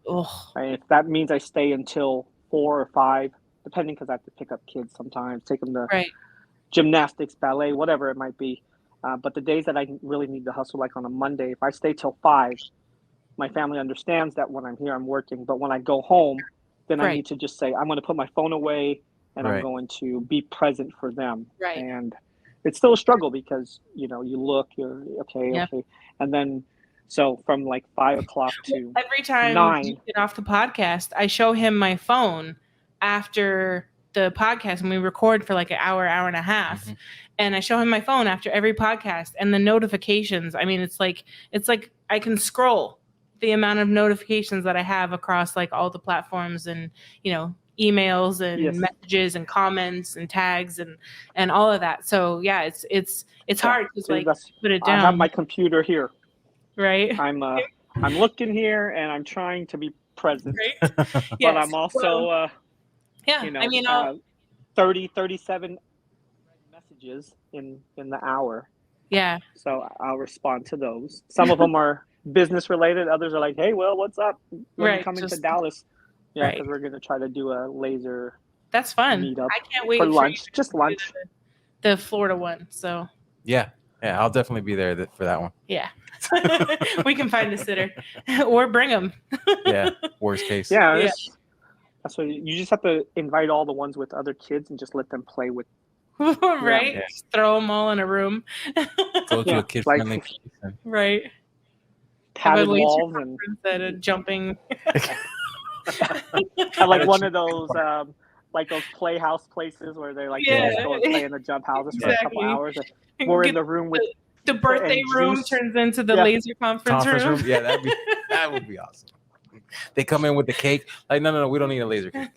If that means I stay until 4 or 5, depending, because I have to pick up kids sometimes, take them to gymnastics, ballet, whatever it might be. But the days that I really need to hustle, like on a Monday, if I stay till 5, my family understands that when I'm here, I'm working. But when I go home, then I need to just say, I'm going to put my phone away and I'm going to be present for them. And it's still a struggle because, you look, you're okay. And then, so from like 5 o'clock to every time 9. you get off the podcast, I show him my phone after the podcast, and we record for like an hour and a half. And I show him my phone after every podcast, and the notifications. It's like I can scroll the amount of notifications that I have across like all the platforms, and emails and messages and comments and tags and all of that. So yeah, it's hard because like put it down. I have my computer here. Right. I'm looking here and I'm trying to be present. But I'm also 37 messages in the hour. Yeah. So I'll respond to those. Some of them are business related. Others are like, hey, Will, what's up? When are you coming to Dallas? Yeah, because we're going to try to do a laser. That's fun. Meetup I can't wait for lunch. Just lunch. The Florida one. So. Yeah, I'll definitely be there for that one. Yeah. We can find a sitter or bring them. Yeah. Worst case. Yeah. That's what you just have to invite all the ones with other kids and just let them play with. Right. Yeah. Just throw them all in a room. Go to a kid-friendly place. Right. Padded walls and instead of jumping. I like one of those like those playhouse places where they're like go and play in the jump houses for a couple hours. We're in the room with the birthday room turns into the laser conference room. Yeah, that would be awesome. They come in with the cake. Like, no, we don't need a laser cake.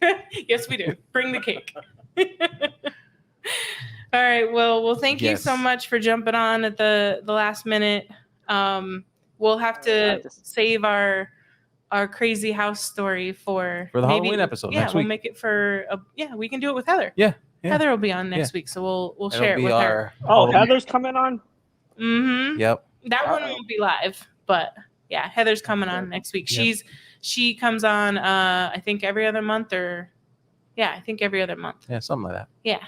Yes, we do. Bring the cake. All right. Well, thank you so much for jumping on at the last minute. we'll have to save our crazy house story for the maybe, Halloween episode. Yeah, next we'll week. make it for we can do it with Heather. Yeah. Heather will be on next week, so we'll share it with her. Oh, Heather's coming on. Mm-hmm. Yep. That one won't be live, but yeah, Heather's coming on next week. Yep. She comes on I think every other month I think every other month. Yeah, something like that. Yeah.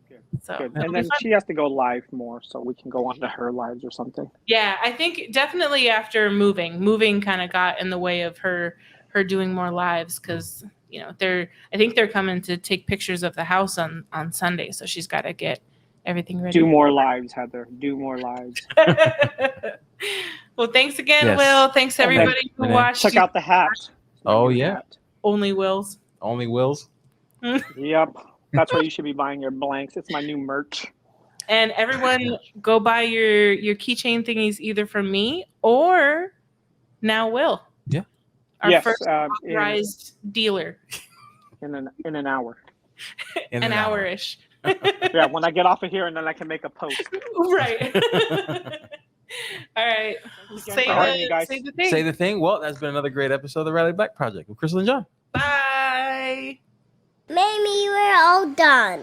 Okay. So Good. And then she has to go live more, so we can go on to her lives or something. Yeah, I think definitely after moving kind of got in the way of her doing more lives because I think they're coming to take pictures of the house on Sunday, so she's got to get everything ready. Do more lives, Heather. Do more lives. Well, thanks again, Will. Thanks everybody who watched. Check out the hat. Oh yeah. Hat. Only Wills. Only Wills. Yep. That's where you should be buying your blanks. It's my new merch. And everyone, go buy your keychain thingies either from me or now Will. Yeah. Our first authorized dealer. In an hour. An hour-ish. Yeah, when I get off of here and then I can make a post. Right. All right. Say the thing. Say the thing. Well, that's been another great episode of the Riley Black Project with Crystal and John. Bye. Maybe we're all done.